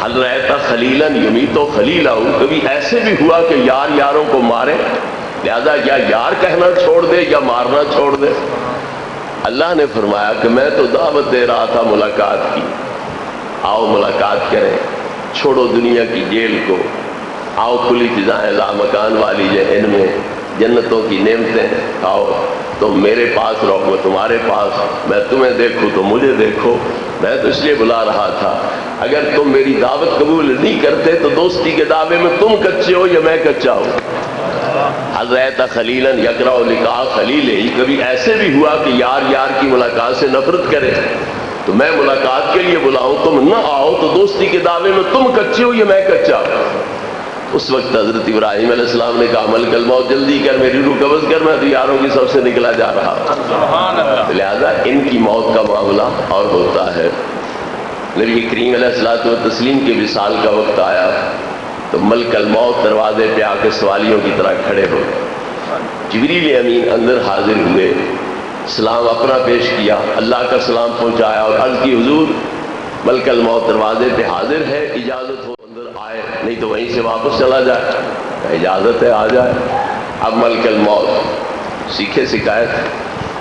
حل رہتا خلیلاً یمیتو خلیلہ، کبھی ایسے بھی ہوا کہ یار یاروں کو مارے، لہذا یا یار کہنا چھوڑ دے یا مارنا چھوڑ دے۔ اللہ نے فرمایا کہ میں تو دعوت دے رہا تھا ملاقات کی، آؤ ملاقات کریں، چھوڑو دنیا کی جیل کو، آؤ کھلی فضائیں لامکان والی ان میں جنتوں کی نعمتیں، آؤ تم میرے پاس رہو میں تمہارے پاس، میں تمہیں دیکھوں تو مجھے دیکھو۔ میں تو اس لیے بلا رہا تھا، اگر تم میری دعوت قبول نہیں کرتے تو دوستی کے دعوے میں تم کچے ہو یا میں کچا ہوں۔ حضرت خلیلاً یکرہ لقاء خلیلہ، کبھی ایسے بھی ہوا کہ یار یار کی ملاقات سے نفرت کرے۔ تو میں ملاقات کے لیے بلاؤں، تم نہ آؤ تو دوستی کے دعوے میں تم کچے ہو یا میں کچا؟ اس وقت حضرت ابراہیم علیہ السلام نے کہا ملک الموت جلدی کر، میری روح قبض کر، میں تو یاروں کی سب سے نکلا جا رہا ہوں۔ لہذا ان کی موت کا معاملہ اور ہوتا ہے۔ نبی کریم علیہ الصلوۃ والتسلیم کے وصال کا وقت آیا تو ملک الموت دروازے پہ آ کے سوالیوں کی طرح کھڑے ہو، جبریل امین اندر حاضر ہوئے، سلام اپنا پیش کیا، اللہ کا سلام پہنچایا اور عرض کی حضور ملک الموت دروازے پہ حاضر ہے، اجازت ہو اندر آئے، نہیں تو وہیں سے واپس چلا جائے۔ اجازت ہے، آ جائے۔ اب ملک الموت سیکھے سکھائے تھے،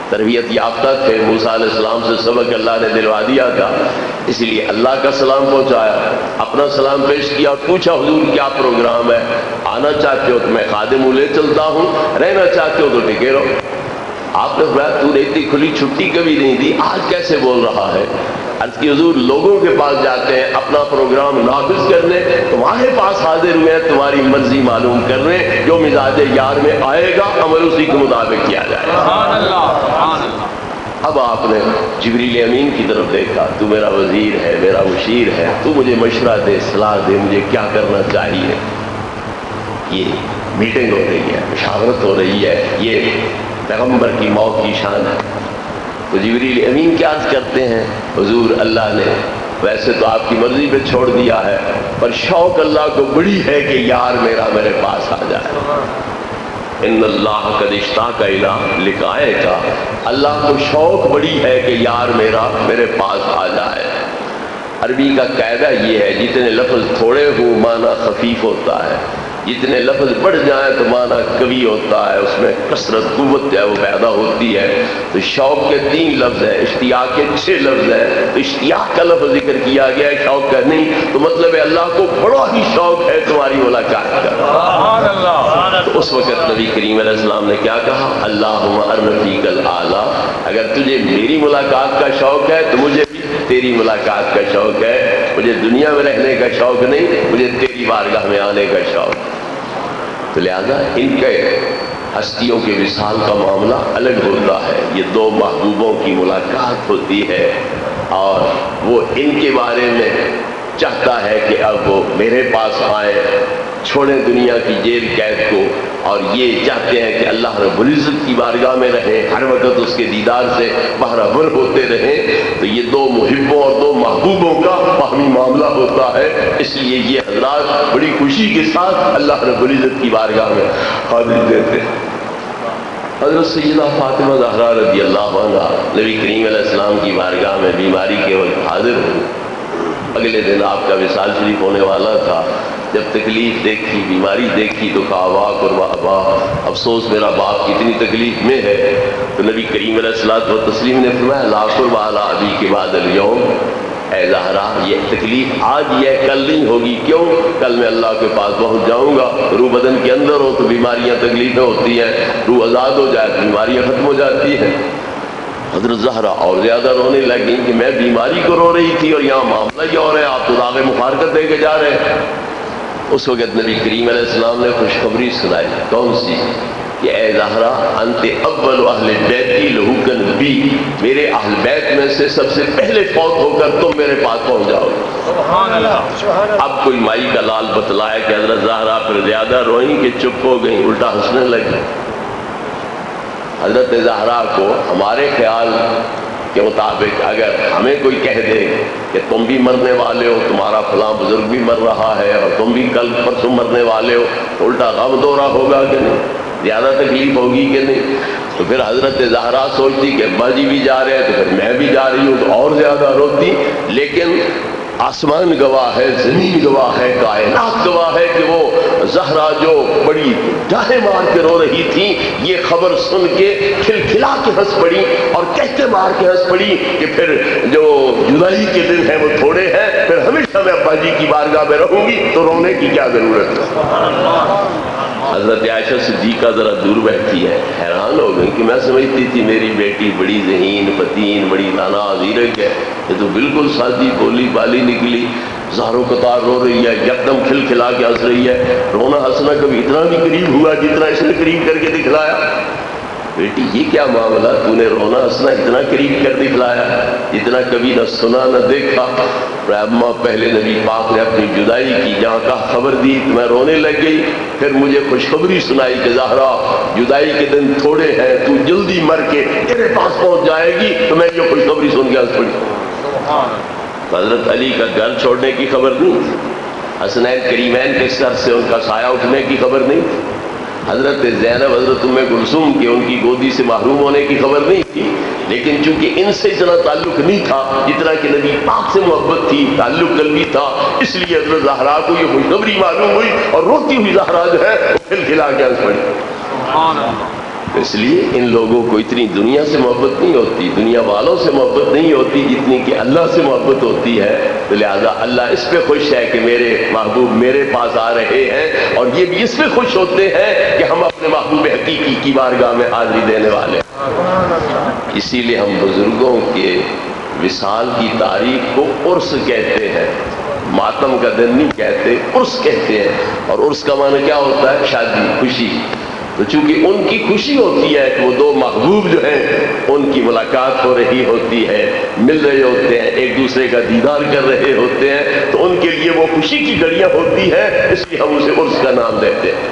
تربیت یافتہ تھے، موسیٰ علیہ السلام سے سبق اللہ نے دلوا دیا تھا، اسی لیے اللہ کا سلام پہنچایا، اپنا سلام پیش کیا اور پوچھا حضور کیا پروگرام ہے؟ آنا چاہتے ہو تو میں خادم لے چلتا ہوں، رہنا چاہتے ہو تو ٹکے رہو۔ آپ نے فرمایا تو نے اتنی کھلی چھٹی کبھی نہیں دی، آج کیسے بول رہا ہے؟ عرض کی حضور لوگوں کے پاس جاتے ہیں اپنا پروگرام نافذ کرنے، تمہارے پاس حاضر ہوئے ہیں تمہاری مرضی معلوم کرنے، جو مزاج یار میں آئے گا عمل اسی کے مطابق کیا جائے گا۔ سبحان اللہ، سبحان اللہ۔ اب آپ نے جبریل امین کی طرف دیکھا، تو میرا وزیر ہے، میرا مشیر ہے، تو مجھے مشورہ دے، صلاح دے، مجھے کیا کرنا چاہیے۔ یہ میٹنگ ہو رہی ہے، مشاورت ہو رہی ہے، یہ پیغمبر کی موت کی شان ہے۔ تو جبریل امین کیا عرض کرتے ہیں، حضور اللہ نے ویسے تو آپ کی مرضی پہ چھوڑ دیا ہے، پر شوق اللہ کو بڑی ہے کہ یار میرا میرے پاس آ جائے۔ ان اللہ قد اشتاق الی لقائک، اللہ کو شوق بڑی ہے کہ یار میرا میرے پاس آ جائے۔ عربی کا قاعدہ یہ ہے جتنے لفظ تھوڑے ہوں معنی خفیف ہوتا ہے، جتنے لفظ بڑھ جائیں تو معنی قوی ہوتا ہے، اس میں کثرت قوت ہے وہ پیدا ہوتی ہے۔ تو شوق کے 3 لفظ ہیں، اشتیاق کے 6 لفظ ہیں، تو اشتیاق کا لفظ ذکر کیا گیا ہے، شوق کا نہیں، تو مطلب ہے اللہ کو بڑا ہی شوق ہے تمہاری ملاقات کا۔ سبحان اللہ۔ تو اس وقت نبی کریم علیہ السلام نے کیا کہا، اللہم ارنا فیک الاعلی، اگر تجھے میری ملاقات کا شوق ہے تو مجھے بھی تیری ملاقات کا شوق ہے، مجھے دنیا میں رہنے کا شوق نہیں، مجھے تیری بارگاہ میں آنے کا شوق۔ تو لہذا ان کے ہستیوں کے وصال کا معاملہ الگ ہوتا ہے، یہ 2 محبوبوں کی ملاقات ہوتی ہے اور وہ ان کے بارے میں چاہتا ہے کہ اب وہ میرے پاس آئیں، چھوڑیں دنیا کی جیل قید کو، اور یہ چاہتے ہیں کہ اللہ رب العزت کی بارگاہ میں رہیں، ہر وقت اس کے دیدار سے بہرہ ہوتے رہیں۔ تو یہ 2 محبوں اور 2 محبوبوں کا باہمی معاملہ ہوتا ہے، اس لیے یہ حضرات بڑی خوشی کے ساتھ اللہ رب العزت کی بارگاہ میں حاضر دیتے ہیں۔ حضرت سیدہ فاطمہ زہرا رضی اللہ عنہا نبی کریم علیہ السلام کی بارگاہ میں بیماری کے وقت حاضر ہوئی۔ اگلے دن آپ کا وصال شریف ہونے والا تھا، جب تکلیف دیکھی، بیماری دیکھی تو کہا واہ قربا ابا، افسوس میرا باپ کتنی تکلیف میں ہے۔ تو نبی کریم علیہ الصلوۃ والتسلیم نے فرمایا لا قربا علی ابی کے بعد اليوم، اے زہرا یہ تکلیف آج ہی ہے، کل نہیں ہوگی۔ کیوں؟ کل میں اللہ کے پاس پہنچ جاؤں گا۔ روح بدن کے اندر ہو تو بیماریاں تکلیفیں ہوتی ہیں، روح آزاد ہو جائے تو بیماریاں ختم ہو جاتی ہیں۔ حضرت زہرا اور زیادہ رونے لگی کہ میں بیماری کو رو رہی تھی اور یہاں معاملہ ہی اور ہے، آپ تو داغ مفارقت دے کے جا رہے ہیں۔ اس وقت نبی کریم علیہ السلام نے خوشخبری سنائی، کون سی؟ کہ اے زہرا انت اول اہل بیتی لہوکن بی، میرے اہل بیت میں سے سب سے پہلے فوت ہو کر تم میرے پاس پہنچ جاؤ۔ سبحان اللہ۔ اب کوئی مائی کا لال بتلایا کہ حضرت زہرا پھر زیادہ روئیں کہ چپ ہو گئیں، الٹا ہنسنے لگی۔ حضرت زہرا کو ہمارے خیال کے مطابق اگر ہمیں کوئی کہہ دے کہ تم بھی مرنے والے ہو، تمہارا فلاں بزرگ بھی مر رہا ہے اور تم بھی کل پرسوں مرنے والے ہو، تو الٹا غم دورہ ہوگا کہ نہیں، زیادہ تکلیف ہوگی کہ نہیں؟ تو پھر حضرت زہرا سوچتی کہ ابا جی بھی جا رہے ہیں تو پھر میں بھی جا رہی ہوں، تو اور زیادہ روتی۔ لیکن آسمان گواہ ہے، زمین گواہ ہے، کائنات گواہ ہے کہ وہ زہرا جو بڑی ڈاہیں مار کے رو رہی تھی، یہ خبر سن کے کھلکھلا کے ہنس پڑی اور کہتے مار کے ہنس پڑی کہ پھر جو جدائی کے دن ہیں وہ تھوڑے ہیں، پھر ہمیشہ میں ابا جی کی بارگاہ میں رہوں گی، تو رونے کی کیا ضرورت ہے۔ حضرت عائشہ صدیقہ ذرا دور بیٹھی ہے، حیران ہو گئی کہ میں سمجھتی تھی میری بیٹی بڑی ذہین فتین بڑی دانا زیرک ہے، یہ تو بالکل سادی بولی بالی نکلی، زاروں قطار رو رہی ہے، یکدم کھل کھلا کے ہنس رہی ہے۔ رونا ہنسنا کبھی اتنا بھی قریب ہوا جتنا اس نے قریب کر کے دکھلایا۔ بیٹی یہ کیا معاملہ، تو نے رونا ہنسنا اتنا قریب کر دکھلایا اتنا کبھی نہ سنا نہ دیکھا۔ اماں پہلے نبی پاک نے اپنی جدائی کی جہاں کا خبر دی تو میں رونے لگ گئی، پھر مجھے خوشخبری سنائی کہ زہرا جدائی کے دن تھوڑے ہیں، تو جلدی مر کے تیرے پاس پہنچ جائے گی، تو میں یہ خوشخبری سن کے ہنس پڑی۔ حضرت علی کا گھر چھوڑنے کی خبر نہیں، حسنین کریمین کے سر سے ان کا سایہ اٹھنے کی خبر نہیں، حضرت زینب حضرت ام کلثوم کے ان کی گودی سے محروم ہونے کی خبر نہیں تھی، لیکن چونکہ ان سے اتنا تعلق نہیں تھا جتنا کہ نبی پاک سے محبت تھی، تعلق قلبی تھا، اس لیے حضرت زہرا کو یہ خوشخبری معلوم ہوئی اور روتی ہوئی زہرا جو ہے وہ کھلکھلا کے ہنس پڑی۔ اس لیے ان لوگوں کو اتنی دنیا سے محبت نہیں ہوتی، دنیا والوں سے محبت نہیں ہوتی جتنی کہ اللہ سے محبت ہوتی ہے، تو لہذا اللہ اس پہ خوش ہے کہ میرے محبوب میرے پاس آ رہے ہیں، اور یہ بھی اس پہ خوش ہوتے ہیں کہ ہم اپنے محبوب حقیقی کی بارگاہ میں حاضری دینے والے ہیں۔ اسی لیے ہم بزرگوں کے وصال کی تاریخ کو عرس کہتے ہیں، ماتم کا دن نہیں کہتے، عرس کہتے ہیں، اور عرس کا معنی کیا ہوتا ہے؟ شادی، خوشی۔ تو چونکہ ان کی خوشی ہوتی ہے کہ وہ دو محبوب جو ہیں ان کی ملاقات ہو رہی ہوتی ہے، مل رہے ہوتے ہیں، ایک دوسرے کا دیدار کر رہے ہوتے ہیں، تو ان کے لیے وہ خوشی کی گھڑیاں ہوتی ہیں، اس لیے ہم اسے عرس کا نام دیتے ہیں۔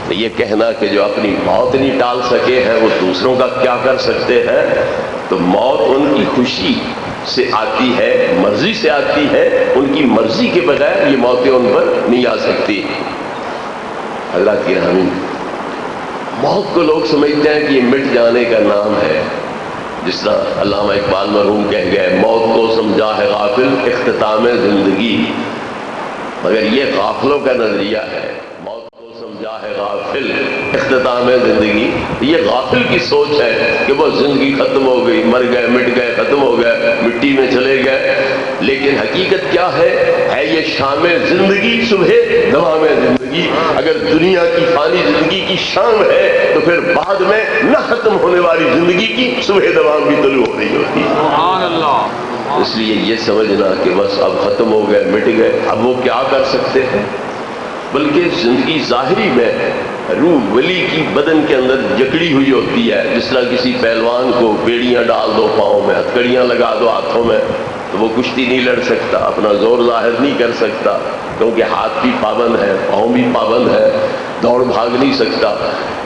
تو یہ کہنا کہ جو اپنی موت نہیں ٹال سکے ہیں وہ دوسروں کا کیا کر سکتے ہیں، تو موت ان کی خوشی سے آتی ہے، مرضی سے آتی ہے، ان کی مرضی کے بغیر یہ موتیں ان پر نہیں آ سکتی۔ حضرات گرامی، موت کو لوگ سمجھتے ہیں کہ یہ مٹ جانے کا نام ہے، جس طرح علامہ اقبال مرحوم کہہ گئے، موت کو سمجھا ہے غافل اختتام زندگی، مگر یہ غافلوں کا نظریہ ہے۔ موت کو سمجھا ہے غافل اختتام زندگی، یہ غافل کی سوچ ہے کہ وہ زندگی ختم ہو گئی، مر گئے، مٹ گئے، ختم ہو گئے، مٹی میں چلے گئے، لیکن حقیقت کیا ہے یہ شام زندگی، صبح دوام زندگی۔ اگر دنیا کی فانی زندگی کی شام ہے تو پھر بعد میں نہ ختم ہونے والی زندگی کی صبح دوام بھی طلوع ہو رہی ہوتی ہے۔ سبحان اللہ۔ اس لیے یہ سمجھنا کہ بس اب ختم ہو گئے، مٹ گئے، اب وہ کیا کر سکتے ہیں، بلکہ زندگی ظاہری میں روح ولی کی بدن کے اندر جکڑی ہوئی ہوتی ہے، جس طرح کسی پہلوان کو بیڑیاں ڈال دو پاؤں میں، ہتھکڑیاں لگا دو ہاتھوں میں، تو وہ کشتی نہیں لڑ سکتا، اپنا زور ظاہر نہیں کر سکتا، کیونکہ ہاتھ بھی پابند ہے، پاؤں بھی پابند ہے، دوڑ بھاگ نہیں سکتا۔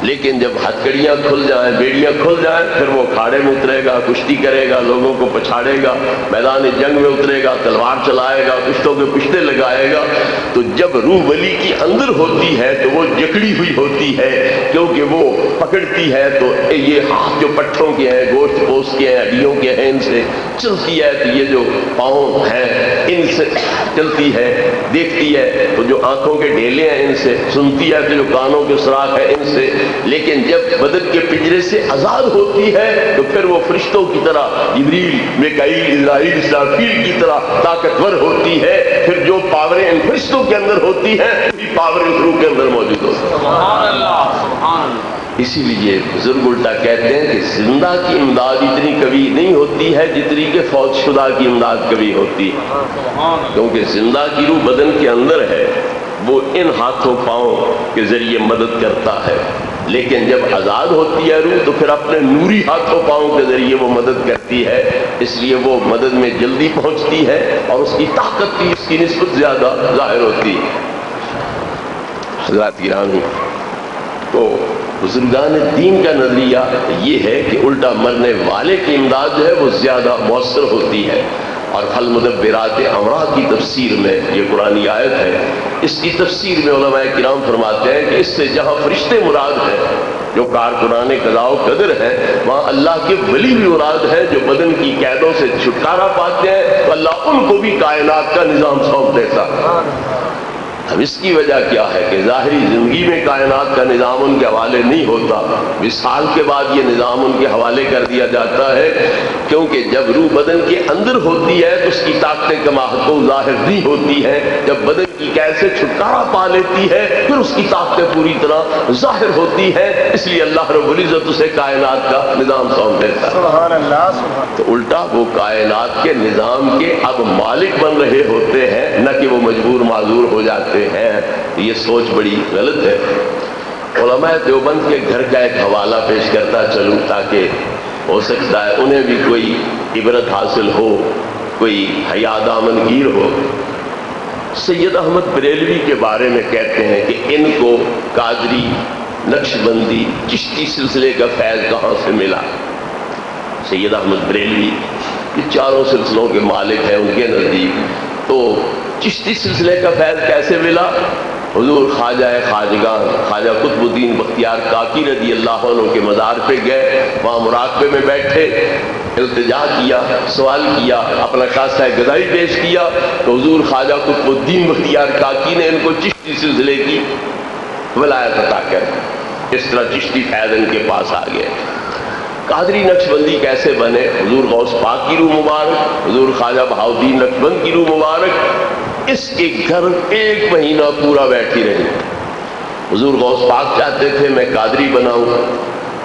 لیکن جب ہتھکڑیاں کھل جائیں، بیڑیاں کھل جائیں، پھر وہ کھاڑے میں اترے گا، کشتی کرے گا، لوگوں کو پچھاڑے گا، میدان جنگ میں اترے گا، تلوار چلائے گا، پشتوں کے پشتے لگائے گا۔ تو جب روح ولی کی اندر ہوتی ہے تو وہ جکڑی ہوئی ہوتی ہے، کیونکہ وہ پکڑتی ہے تو یہ ہاتھ جو پٹھوں کے ہیں، گوشت پوست کے ہیں، ہڈیوں کے ہیں، ان سے چلتی ہے، تو یہ جو پاؤں ہیں ان سے چلتی ہے، دیکھتی ہے تو جو آنکھوں کے ڈھیلے ہیں ان سے، سنتی ہے تو جو کانوں کے سوراخ ہے ان سے، لیکن جب بدن کے پنجرے سے آزاد ہوتی ہے تو پھر وہ فرشتوں کی طرح، جبریل، میکائیل، اسرائیل، اسرافیل کی طرح طاقتور ہوتی ہے۔ پھر جو پاوریں ان فرشتوں کے اندر ہوتی ہیں وہی پاور اس روح کے اندر موجود ہوتی ہے۔ سبحان اللہ، سبحان اللہ۔ اسی لیے بزرگ الٹا کہتے ہیں کہ زندہ کی امداد اتنی کبھی نہیں ہوتی ہے جتنی کہ فوت شدہ کی امداد کبھی ہوتی ہے، کیونکہ زندہ کی روح بدن کے اندر ہے، وہ ان ہاتھوں پاؤں کے ذریعے مدد کرتا ہے، لیکن جب آزاد ہوتی ہے روح تو پھر اپنے نوری ہاتھوں پاؤں کے ذریعے وہ مدد کرتی ہے، اس لیے وہ مدد میں جلدی پہنچتی ہے اور اس کی طاقت بھی اس کی نسبت زیادہ ظاہر ہوتی ہے۔ حضرات گرامی، تو بزرگان دین کا نظریہ یہ ہے کہ الٹا مرنے والے کی امداد جو ہے وہ زیادہ مؤثر ہوتی ہے، اور فالمدبرات امرا کی تفسیر میں یہ قرآنی آیت ہے، اس کی تفسیر میں علماء کرام فرماتے ہیں کہ اس سے جہاں فرشتے مراد ہیں جو کارکنان قضاء و قدر ہیں، وہاں اللہ کے ولی بھی مراد ہیں جو بدن کی قیدوں سے چھٹکارا پاتے ہیں، تو اللہ ان کو بھی کائنات کا نظام سونپ دیتا ہے۔ اب اس کی وجہ کیا ہے کہ ظاہری زندگی میں کائنات کا نظام ان کے حوالے نہیں ہوتا، وصال کے بعد یہ نظام ان کے حوالے کر دیا جاتا ہے، کیونکہ جب روح بدن کے اندر ہوتی ہے تو اس کی طاقتیں کماحقوں ظاہر نہیں ہوتی ہیں، جب بدن کی قید سے چھٹکارا پا لیتی ہے پھر اس کی طاقتیں پوری طرح ظاہر ہوتی ہیں، اس لیے اللہ رب العزت اسے کائنات کا نظام سونپ دیتا ہے۔ سبحان اللہ، سبحان تو الٹا وہ کائنات کے نظام کے اب مالک بن رہے ہوتے ہیں، نہ کہ وہ مجبور معذور ہو جاتے ہیں۔ یہ سوچ بڑی غلط ہے۔ علماء دیوبند کے گھر کا ایک حوالہ پیش کرتا چلوں تاکہ ہو سکتا ہے انہیں بھی کوئی عبرت حاصل ہو، کوئی حیا دامنگیر ہو۔ سید احمد بریلوی کے بارے میں کہتے ہیں کہ ان کو قادری، نقشبندی، چشتی سلسلے کا فیض کہاں سے ملا۔ سید احمد بریلوی یہ چاروں سلسلوں کے مالک ہیں ان کے نزدیک، تو چشتی سلسلے کا فیض کیسے ملا؟ حضور خواجہ خواجگان خواجہ قطب الدین بختیار کاکی رضی اللہ عنہ کے مزار پہ گئے، وہاں مراقبے میں بیٹھے، التجا کیا، سوال کیا، اپنا خاصہ گدائی پیش کیا، تو حضور خواجہ قطب الدین بختیار کاکی نے ان کو چشتی سلسلے کی ولایت عطا کر، اس طرح چشتی فیض ان کے پاس آ گئے۔ قادری نقشبندی کیسے بنے؟ حضور غوث پاک کی روح مبارک، حضور خواجہ بہاؤالدین نقشبند کی روح مبارک اس کے گھر 1 مہینہ پورا بیٹھی رہی۔ حضور غوث پاک چاہتے تھے میں قادری بناؤں،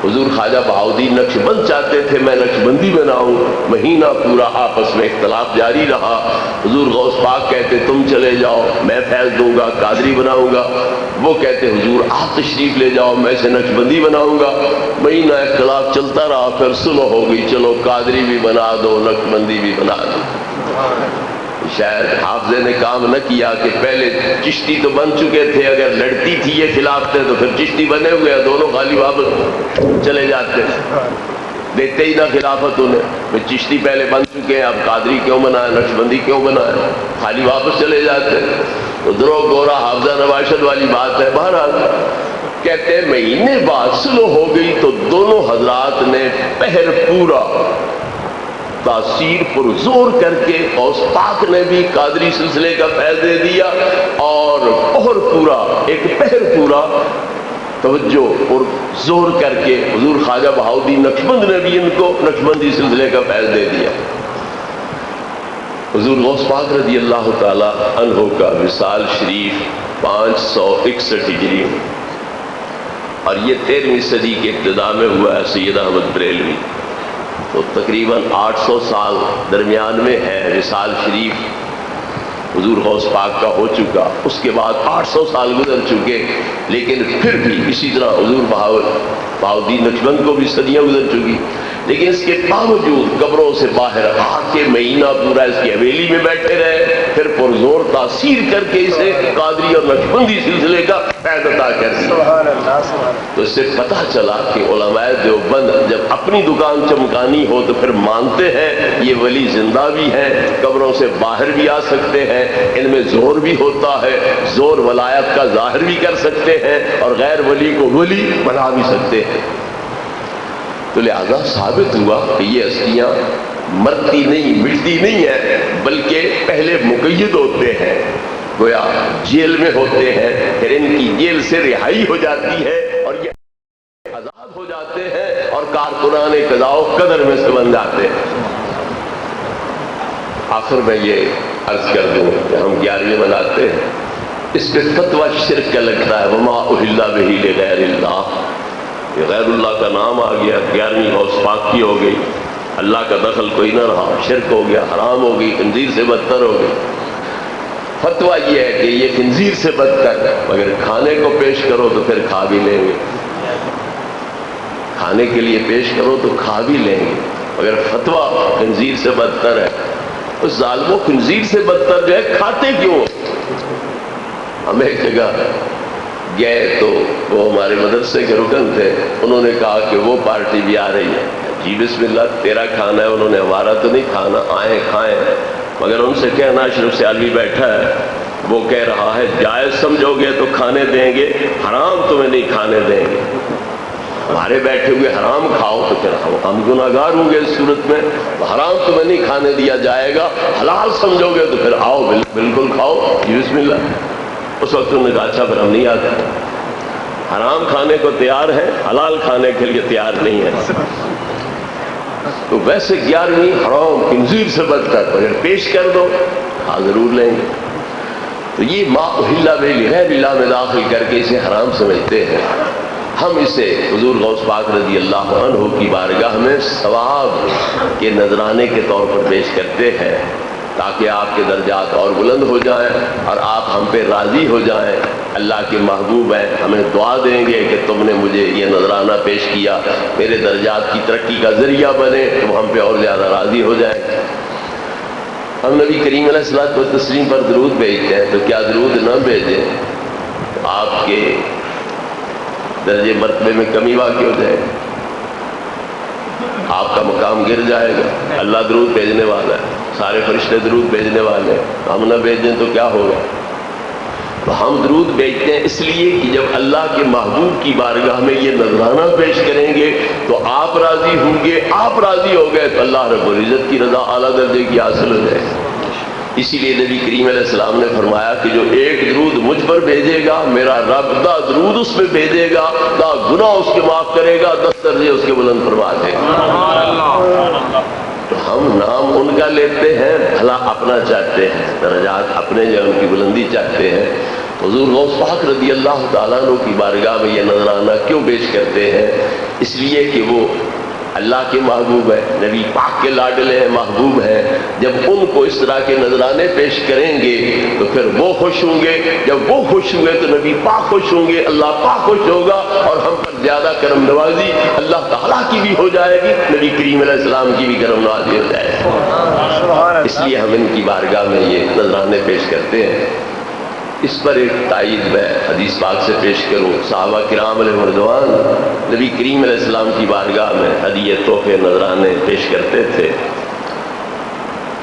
حضور خواجہ بہاؤالدین نقشبند چاہتے تھے میں نقشبندی بناؤں، مہینہ پورا آپس میں اختلاف جاری رہا۔ حضور غوث پاک کہتے تم چلے جاؤ میں فیض دوں گا، قادری بناؤں گا، وہ کہتے حضور آپ تشریف لے جاؤ میں اسے نقشبندی بناؤں گا۔ مہینہ اختلاف چلتا رہا، پھر صلح ہو گئی، چلو قادری بھی بنا دو نقشبندی بھی بنا دو۔ شاید حافظ نے کام نہ کیا کہ پہلے چشتی تو بن چکے تھے، اگر لڑتی تھی یہ خلاف تھے تو پھر چشتی بنے ہوئے، دونوں خالی واپس چلے جاتے، دیتے ہی نہ خلافت انہیں۔ چشتی پہلے بن چکے ہیں، اب قادری کیوں بنائے، نقشبندی کیوں بنائے، خالی واپس چلے جاتے۔ تو درو گورا حافظہ نواشد والی بات ہے۔ بہرحال کہتے ہیں مہینے بعد صلح ہو گئی تو دونوں حضرات نے پہر پورا تاثیر پر زور کر کے غوث پاک نے بھی قادری سلسلے کا فیض دے دیا، اور پہر پورا ایک پہر پورا توجہ اور زور کر کے حضور خواجہ بہاؤالدین نقشبند نے بھی ان کو نقشبندی سلسلے کا فیض دے دیا۔ حضور غوث پاک رضی اللہ تعالی عنہ کا وصال شریف 561 ہجری اور یہ 13ویں صدی کے ابتدا میں ہوا ہے سید احمد بریلوی، تو تقریباً 800 سال درمیان میں ہے۔ وصال شریف حضور غوث پاک کا ہو چکا، اس کے بعد 800 سال گزر چکے، لیکن پھر بھی اسی طرح حضور بہاؤالدین نقشبند کو بھی صدیاں گزر چکی، لیکن اس کے باوجود قبروں سے باہر آ کے مہینہ پورا اس کی حویلی میں بیٹھے رہے، پھر پرزور تاثیر کر کے اسے قادری اور نقشبندی سلسلے کا فیض عطا کر دیا۔ تو اس سے پتہ چلا کہ علماء دیوبند جب اپنی دکان چمکانی ہو تو پھر مانتے ہیں یہ ولی زندہ بھی ہیں، قبروں سے باہر بھی آ سکتے ہیں، ان میں زور بھی ہوتا ہے، زور ولایت کا ظاہر بھی کر سکتے ہیں اور غیر ولی کو ولی بنا بھی سکتے ہیں۔ تو لہذا ثابت ہوا کہ یہ ہستیاں مرتی نہیں، مٹتی نہیں ہے، بلکہ پہلے مقید ہوتے ہیں، گویا جیل میں ہوتے ہیں، پھر ان کی جیل سے رہائی ہو جاتی ہے اور یہ آزاد ہو جاتے ہیں اور کارکنان قضاء و قدر میں سے بن جاتے ہیں۔ آخر میں یہ عرض کر دوں کہ ہم 11ویں مناتے ہیں، اس پہ فتویٰ شرک کا لگتا ہے، وما اہل بہ لغیر اللہ، یہ غیر اللہ کا نام آ گیا، 11ویں غوث پاک کی ہو گئی، اللہ کا دخل کوئی نہ رہا، شرک ہو گیا، حرام ہو گئی، خنزیر سے بدتر ہو گئی۔ فتویٰ یہ ہے کہ یہ خنزیر سے بدتر ہے، مگر کھانے کو پیش کرو تو پھر کھا بھی لیں گے، کھانے کے لیے پیش کرو تو کھا بھی لیں گے، مگر فتویٰ خنزیر سے بدتر ہے۔ اس ظالموں خنزیر سے بدتر جو ہے کھاتے کیوں؟ ہم ایک جگہ گئے تو وہ ہمارے مدرسے کے رکن تھے، انہوں نے کہا کہ وہ پارٹی بھی آ رہی ہے، جی بسم اللہ تیرا کھانا ہے، انہوں نے ہمارا تو نہیں کھانا، آئیں کھائیں، مگر ان سے کہنا اشرف سیالوی بیٹھا ہے، وہ کہہ رہا ہے جائز سمجھو گے تو کھانے دیں گے، حرام تمہیں نہیں کھانے دیں گے، ہمارے بیٹھے ہوئے حرام کھاؤ تو پھر ہم گناہگار ہوں گے، اس صورت میں حرام تمہیں نہیں کھانے دیا جائے گا، حلال سمجھو گے تو پھر آؤ بالکل کھاؤ، جی بسم اللہ۔ اس وقت انہوں نے کہا اچھا پھر ہم نہیں آتے، حرام کھانے کو تیار ہیں، حلال کھانے کے لیے تیار نہیں ہے۔ تو ویسے 11ویں حرام خنزیر سے بدتر، اگر پیش کر دو ہاں ضرور لیں گے۔ تو یہ ما اہل بہ لغیر اللہ میں داخل کر کے اسے حرام سمجھتے ہیں۔ ہم اسے حضور غوث پاک رضی اللہ عنہ کی بارگاہ میں ثواب کے نذرانے کے طور پر پیش کرتے ہیں، تاکہ آپ کے درجات اور بلند ہو جائیں اور آپ ہم پہ راضی ہو جائیں۔ اللہ کے محبوب ہیں، ہمیں دعا دیں گے کہ تم نے مجھے یہ نذرانہ پیش کیا، میرے درجات کی ترقی کا ذریعہ بنے، تم ہم پہ اور زیادہ راضی ہو جائیں۔ ہم نبی کریم علیہ الصلوۃ والتسلیم پر درود بھیجتے ہیں تو کیا درود نہ بھیجیں؟ آپ کے درجے مرتبے میں کمی واقع ہو جائے، آپ کا مقام گر جائے گا۔ اللہ درود بھیجنے والا ہے، سارے فرشتے درود بھیجنے والے ہیں، ہم نہ بھیجیں تو کیا ہوگا؟ تو ہم درود بھیجتے ہیں اس لیے کہ جب اللہ کے محبوب کی بارگاہ میں یہ نذرانہ پیش کریں گے تو آپ راضی ہوں گے، آپ راضی ہو گئے تو اللہ رب العزت کی رضا اعلیٰ درجے کی حاصل ہو جائے۔ اسی لیے نبی کریم علیہ السلام نے فرمایا کہ جو ایک درود مجھ پر بھیجے گا، میرا رب 10 درود اس میں بھیجے گا، 10 گناہ اس کے معاف کرے گا، 10 درجے اس کے بلند فرما دے گا۔ تو ہم نام ان کا لیتے ہیں، بھلا اپنا چاہتے ہیں، درجات اپنے جو ان کی بلندی چاہتے ہیں۔ حضور غوث پاک رضی اللہ تعالیٰ عنہ کی بارگاہ میں یہ نذرانہ کیوں پیش کرتے ہیں؟ اس لیے کہ وہ اللہ کے محبوب ہے، نبی پاک کے لاڈلے ہیں، محبوب ہیں۔ جب ان کو اس طرح کے نذرانے پیش کریں گے تو پھر وہ خوش ہوں گے، جب وہ خوش ہوئے تو نبی پاک خوش ہوں گے، اللہ پاک خوش ہوگا اور ہم پر زیادہ کرم نوازی اللہ تعالیٰ کی بھی ہو جائے گی، نبی کریم علیہ السلام کی بھی کرم نوازی ہو جائے گی۔ اس لیے ہم ان کی بارگاہ میں یہ نذرانے پیش کرتے ہیں۔ اس پر ایک تائید میں حدیث پاک سے پیش کروں، صحابہ کرام علیہ رضوان نبی کریم علیہ السلام کی بارگاہ میں ہدیے تحفے نذرانے پیش کرتے تھے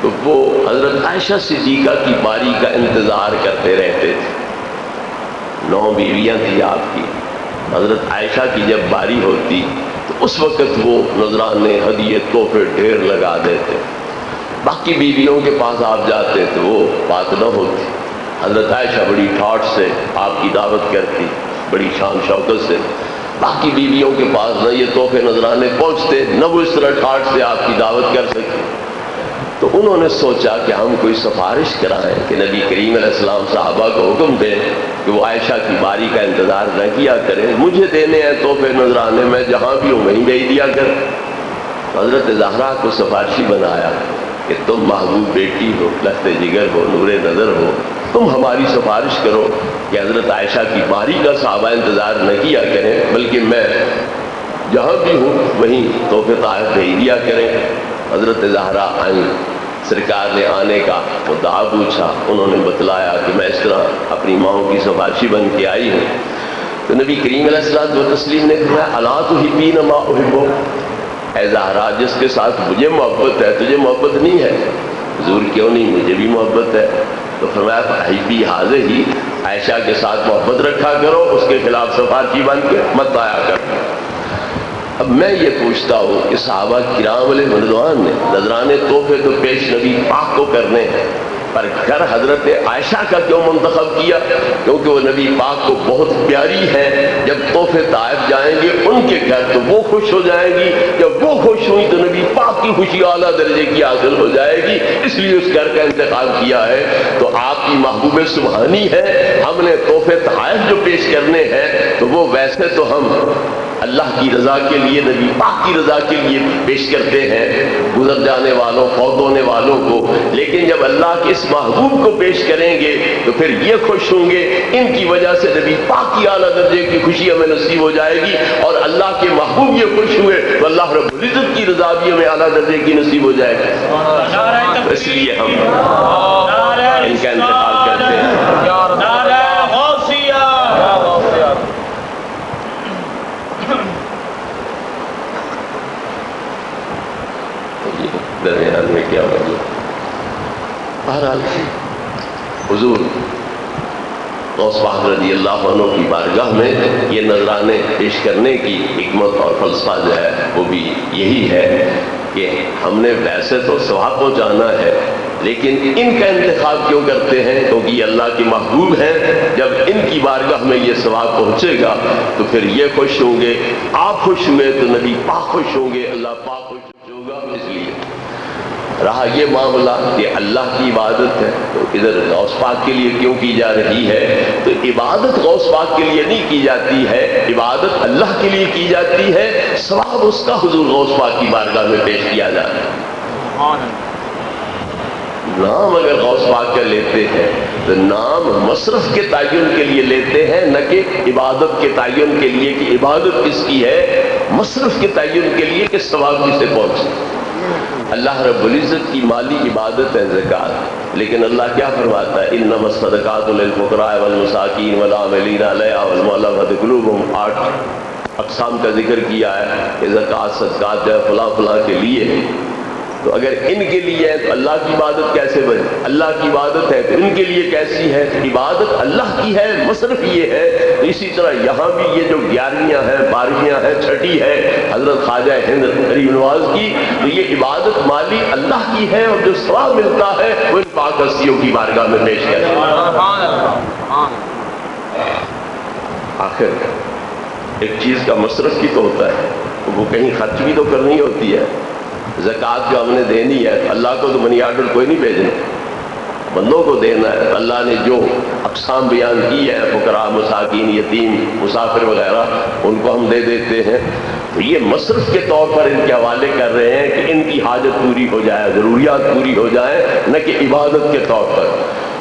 تو وہ حضرت عائشہ صدیقہ کی باری کا انتظار کرتے رہتے تھے۔ 9 بیویاں تھیں آپ کی، حضرت عائشہ کی جب باری ہوتی تو اس وقت وہ نذرانے ہدیے تحفے ڈھیر لگا دیتے، باقی بیویوں کے پاس آپ جاتے تو وہ بات نہ ہوتی۔ حضرت عائشہ بڑی ٹھاٹھ سے آپ کی دعوت کرتی، بڑی شان شوکت سے، باقی بیویوں کے پاس نہ یہ تحفے نذرانے پہنچتے، نہ وہ اس طرح ٹھاٹھ سے آپ کی دعوت کر سکتے۔ تو انہوں نے سوچا کہ ہم کوئی سفارش کرائیں کہ نبی کریم علیہ السلام صحابہ کو حکم دیں کہ وہ عائشہ کی باری کا انتظار نہ کیا کریں، مجھے دینے ہیں تحفے نذرانے، میں جہاں بھی ہوں وہیں بھیج دیا کر۔ حضرت زہرا کو سفارشی بنایا کہ تم محبوب بیٹی ہو، لخت جگر ہو، نور نظر ہو، تم ہماری سفارش کرو کہ حضرت عائشہ کی باری کا صحابہ انتظار نہ کیا کریں، بلکہ میں جہاں بھی ہوں وہیں تحفے تحائف بھیج دیا کریں۔ حضرت زہرا آئیں، سرکار نے آنے کا مدعا پوچھا، انہوں نے بتلایا کہ میں اس طرح اپنی ماؤں کی سفارشی بن کے آئی ہوں۔ تو نبی کریم علیہ الصلوۃ والتسلیم نے کہا الا تحبین ما احب، اے زہرا جس کے ساتھ مجھے محبت ہے تجھے محبت نہیں ہے؟ حضور کیوں نہیں، مجھے بھی محبت ہے۔ تو فرمایا فحبی حاضر ہی، عائشہ کے ساتھ محبت رکھا کرو، اس کے خلاف سفارشی بن کے مت آیا کرو۔ اب میں یہ پوچھتا ہوں کہ صحابہ کرام علیہ رضوان نے نذرانے تحفے تو پیش نبی پاک کو کرنے ہیں، پر گھر حضرت عائشہ کا کیوں منتخب کیا؟ کیونکہ وہ نبی پاک کو بہت پیاری ہے، جب تحفے طائف جائیں گے ان کے گھر تو وہ خوش ہو جائیں گی، جب وہ خوش ہوئی تو نبی پاک کی خوشی اعلیٰ درجے کی حاصل ہو جائے گی، اس لیے اس گھر کا انتخاب کیا ہے۔ تو آپ کی محبوب سبحانی ہے، ہم نے تحفے طائف جو پیش کرنے ہیں تو وہ ویسے تو ہم اللہ کی رضا کے لیے، نبی پاک کی رضا کے لیے پیش کرتے ہیں گزر جانے والوں، فوت ہونے والوں کو، لیکن جب اللہ کے اس محبوب کو پیش کریں گے تو پھر یہ خوش ہوں گے، ان کی وجہ سے نبی پاک کی اعلیٰ درجے کی خوشی ہمیں نصیب ہو جائے گی، اور اللہ کے محبوب یہ خوش ہوئے تو اللہ رب العزت کی رضا بھی ہمیں اعلیٰ درجے کی نصیب ہو جائے گی۔ اس لیے ہم ان کا انتخاب کرتے ہیں۔ درمیان میں کیا مطلب؟ بہرحال حضور غوث پاک رضی اللہ عنہ کی بارگاہ میں یہ نذرانے پیش کرنے کی حکمت اور فلسفہ جو ہے وہ بھی یہی ہے کہ ہم نے ویسے تو ثواب پہنچانا ہے، لیکن ان کا انتخاب کیوں کرتے ہیں؟ کیونکہ یہ اللہ کے محبوب ہیں، جب ان کی بارگاہ میں یہ ثواب پہنچے گا تو پھر یہ خوش ہوں گے، آپ خوش ہوئے تو نبی پاک خوش ہوں گے، اللہ پاک خوش ہوگا۔ اس لیے رہا یہ معاملہ کہ اللہ کی عبادت ہے تو ادھر غوث پاک کے لیے کیوں کی جا رہی ہے؟ تو عبادت غوث پاک کے لیے نہیں کی جاتی ہے، عبادت اللہ کے لیے کی جاتی ہے، ثواب اس کا حضور غوث پاک کی بارگاہ میں پیش کیا جاتا ہے۔ نام اگر غوث پاک کا لیتے ہیں تو نام مصرف کے تعین کے لیے لیتے ہیں، نہ کہ عبادت کے تعین کے لیے کہ عبادت کس کی ہے، مصرف کے تعین کے لیے کہ ثواب کسے پہنچے۔ اللہ رب العزت کی مالی عبادت ہے زکوٰۃ، لیکن اللہ کیا فرماتا ہے؟ انما الصدقات للفقراء والمساکین والعاملین علیہا والمؤلفۃ قلوبہم، 8 اقسام کا ذکر کیا ہے کہ زکوٰۃ صدقات جو ہے فلاں فلاں کے لیے ہے۔ تو اگر ان کے لیے ہے تو اللہ کی عبادت کیسے بنے؟ اللہ کی عبادت ہے تو ان کے لیے کیسی ہے؟ عبادت اللہ کی ہے، مصرف یہ ہے۔ تو اسی طرح یہاں بھی یہ جو 11ویں ہیں، 12ویں ہیں، 6ٹھی ہے حضرت خواجہ ہند غریب نواز کی، تو یہ عبادت مالی اللہ کی ہے، اور جو ثواب ملتا ہے وہ ان پاک ہستیوں کی بارگاہ میں پیش کرتے ہیں۔ آخر ایک چیز کا مصرف بھی تو ہوتا ہے، وہ کہیں خرچ بھی تو کرنی ہوتی ہے۔ زکوٰۃ جو ہم نے دینی ہے، اللہ کو تو منی آرڈر کوئی نہیں بھیجنا، بندوں کو دینا ہے۔ اللہ نے جو اقسام بیان کی ہے، فقراء، مساکین، یتیم، مسافر وغیرہ، ان کو ہم دے دیتے ہیں۔ تو یہ مصرف کے طور پر ان کے حوالے کر رہے ہیں کہ ان کی حاجت پوری ہو جائے، ضروریات پوری ہو جائیں، نہ کہ عبادت کے طور پر۔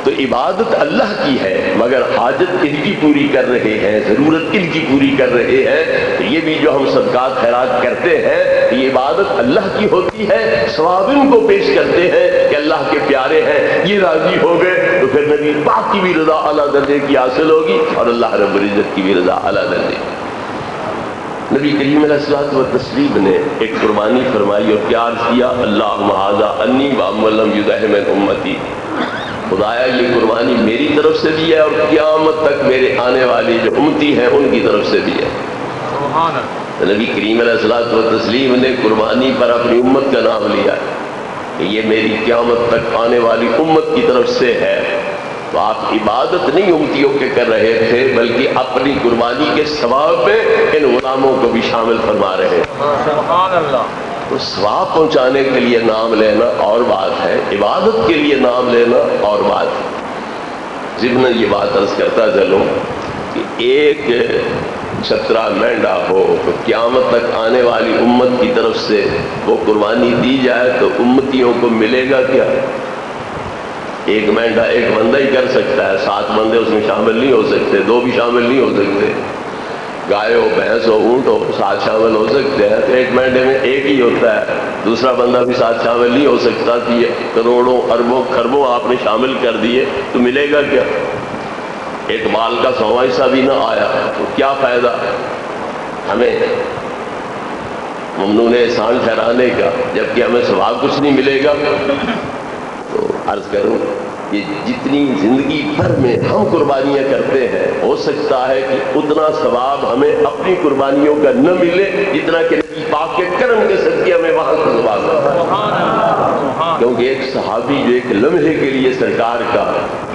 تو عبادت اللہ کی ہے، مگر حاجت ان کی پوری کر رہے ہیں، ضرورت ان کی پوری کر رہے ہیں۔ تو یہ بھی جو ہم صدقات خیرات کرتے ہیں، یہ عبادت اللہ کی ہوتی ہے، ثواب ان کو پیش کرتے ہیں کہ اللہ کے پیارے ہیں، یہ راضی ہو گئے تو پھر نبی پاک کی بھی رضا اعلیٰ درجے کی حاصل ہوگی، اور اللہ رب العزت کی بھی رضا اعلیٰ درجے کی۔ نبی کریم علیہ الصلوۃ والتسلیم نے ایک قربانی فرمائی اور کیا عرض کیا؟ اللہم ھذا انی وامن لم یدہ من امتی، خدایا یہ قربانی میری طرف سے بھی ہے اور قیامت تک میرے آنے والی جو امتی ہیں ان کی طرف سے بھی ہے۔ سبحان اللہ۔ نبی کریم علیہ الصلوۃ والتسلیم نے قربانی پر اپنی امت کا نام لیا کہ یہ میری قیامت تک آنے والی امت کی طرف سے ہے۔ تو آپ عبادت نہیں امتیوں کے کر رہے تھے، بلکہ اپنی قربانی کے ثواب میں ان غلاموں کو بھی شامل فرما رہے ہیں۔ سبحان اللہ۔ تو ثواب پہنچانے کے لیے نام لینا اور بات ہے، عبادت کے لیے نام لینا اور بات ہے۔ ضمن یہ بات عرض کرتا چلوں کہ ایک چھترا مینڈا ہو تو قیامت تک آنے والی امت کی طرف سے وہ قربانی دی جائے تو امتیوں کو ملے گا کیا؟ ایک مینڈا ایک بندہ ہی کر سکتا ہے، 7 بندے اس میں شامل نہیں ہو سکتے، 2 بھی شامل نہیں ہو سکتے، گائے ہو، بھینس ہو، اونٹ ہو، 7 شامل ہو سکتے ہیں۔ تو ایک مینڈے میں ایک ہی ہوتا ہے، دوسرا بندہ بھی 7 شامل نہیں ہو سکتا۔ کہ یہ کروڑوں اربوں خربوں آپ نے شامل کر دیے تو ملے گا کیا؟ ایک مال کا 100واں حصہ بھی نہ آیا تو کیا فائدہ ہمیں ممنون احسان ٹھہرانے کا، جبکہ ہمیں ثواب کچھ نہیں ملے گا؟ تو عرض کروں کہ جتنی زندگی بھر میں ہم قربانیاں کرتے ہیں، ہو سکتا ہے کہ اتنا ثواب ہمیں اپنی قربانیوں کا نہ ملے جتنا کہ نبی پاک کے کرم کے صدقے ہمیں وہاں سے ثواب ملتا ہے۔ کیونکہ ایک صحابی جو ایک لمحے کے لیے سرکار کا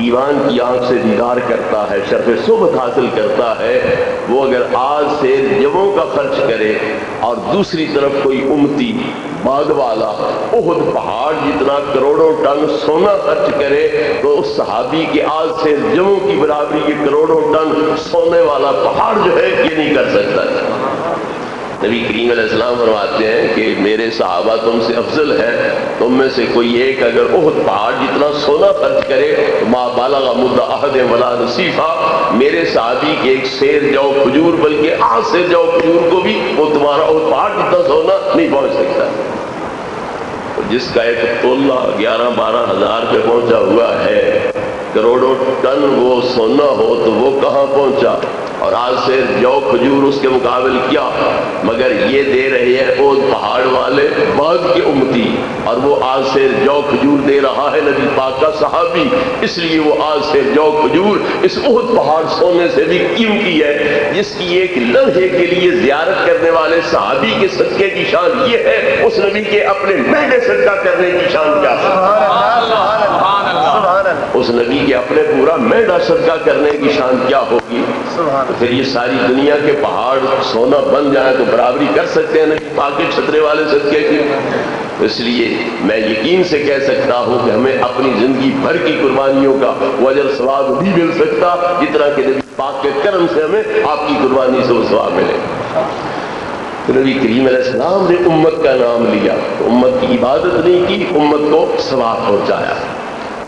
ایمان کی آنکھ سے دیدار کرتا ہے، شرف صحبت حاصل کرتا ہے، وہ اگر آج سے جووں کا خرچ کرے اور دوسری طرف کوئی امتی بعد والا احد پہاڑ جتنا کروڑوں ٹن سونا خرچ کرے تو اس صحابی کے آج سے جووں کی برابری کے کروڑوں ٹن سونے والا پہاڑ جو ہے یہ نہیں کر سکتا۔ نبی کریم علیہ السلام فرماتے ہیں کہ میرے صحابہ تم سے افضل ہے، تم میں سے کوئی ایک اگر احد پہاڑ جتنا سونا خرچ کرے تو ما بالغ مد احد ولا نصیفہ، میرے صحابی کے ایک سیر جو کھجور بلکہ 8 سیر جو کھجور کو بھی وہ تمہارا احد پہاڑ جتنا سونا نہیں پہنچ سکتا۔ جس کا ایک تولہ 11-12 ہزار پہ پہنچا ہوا ہے، کروڑوں ٹن وہ سونا ہو تو وہ کہاں پہنچا؟ اور آج سے جو کھجور اس کے مقابل کیا، مگر یہ دے رہے ہیں احد پہاڑ والے بعد کے امتی، اور وہ آج سے جو کھجور دے رہا ہے نبی پاک کا صحابی، اس لیے وہ آج سے جو کھجور اس احد پہاڑ سونے سے بھی قیمتی ہے، جس کی ایک لمحے کے لیے زیارت کرنے والے صحابی کے صدقے کی شان یہ ہے، اس نبی کے اپنے مہنگے صدقہ کرنے کی شان کیا ہے؟ اس نبی کے اپنے پورا مہنگا صدقہ کرنے کی شان کیا ہوگی؟ تو پھر یہ ساری دنیا کے پہاڑ سونا بن جائیں تو برابری کر سکتے ہیں نبی پاک کے چھترے والے صدقے کی؟ اس لیے میں یقین سے کہہ سکتا ہوں کہ ہمیں اپنی زندگی بھر کی قربانیوں کا وہ اجر ثواب بھی مل سکتا جتنا کہ نبی پاک کے کرم سے ہمیں آپ کی قربانی سے وہ ثواب ملے۔ تو نبی کریم علیہ السلام نے امت کا نام لیا، امت کی عبادت نہیں کی، امت کو ثواب پہنچایا۔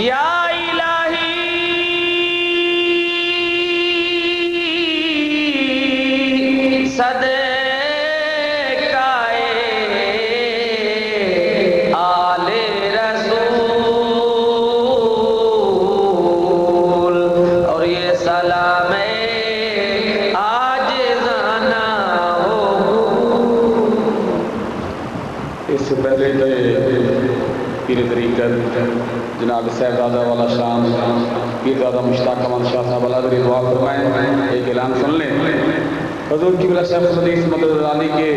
یا الہی صدقائے آل رسول اور یہ سلام عاجزانہ ہو. اس سے پہلے جو پیر طریقت جناب صاحبزادہ والا شام پیرزادہ مشتاق احمد شاہ صاحب الحضری دعا فرمائیں. ایک اعلان سن لیں. حضور قبلہ شیخ الحدیث مدد علی کے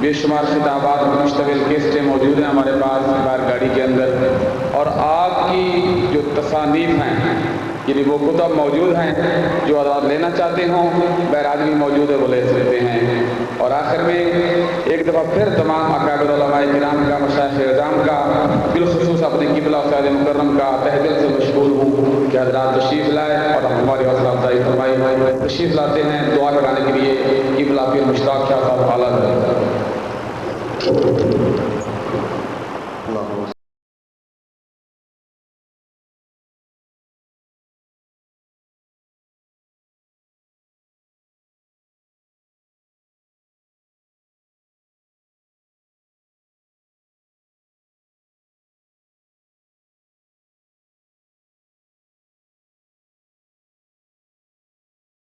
بے شمار خطابات میں مشتمل کیسٹیں موجود ہیں ہمارے پاس کار گاڑی کے اندر، اور آپ کی جو تصانیف ہیں یعنی وہ کتب موجود ہیں جو حضرات لینا چاہتے ہوں بہرحال بھی موجود ہے وہ لے سکتے ہیں. اور آخر میں ایک دفعہ پھر تمام اکابر علماء کرام کا مشائخ اعظام کا بالخصوص اپنے قبلہ استاد مکرم کا تہ دل سے مشغول ہوں کہ حضرات تشریف لائے اور ہماری حوصلہ افزائی فرمائی. تشریف لاتے ہیں دعا کرانے کے لیے قبلہ پیر مشتاق شاہ صاحب اعلیٰ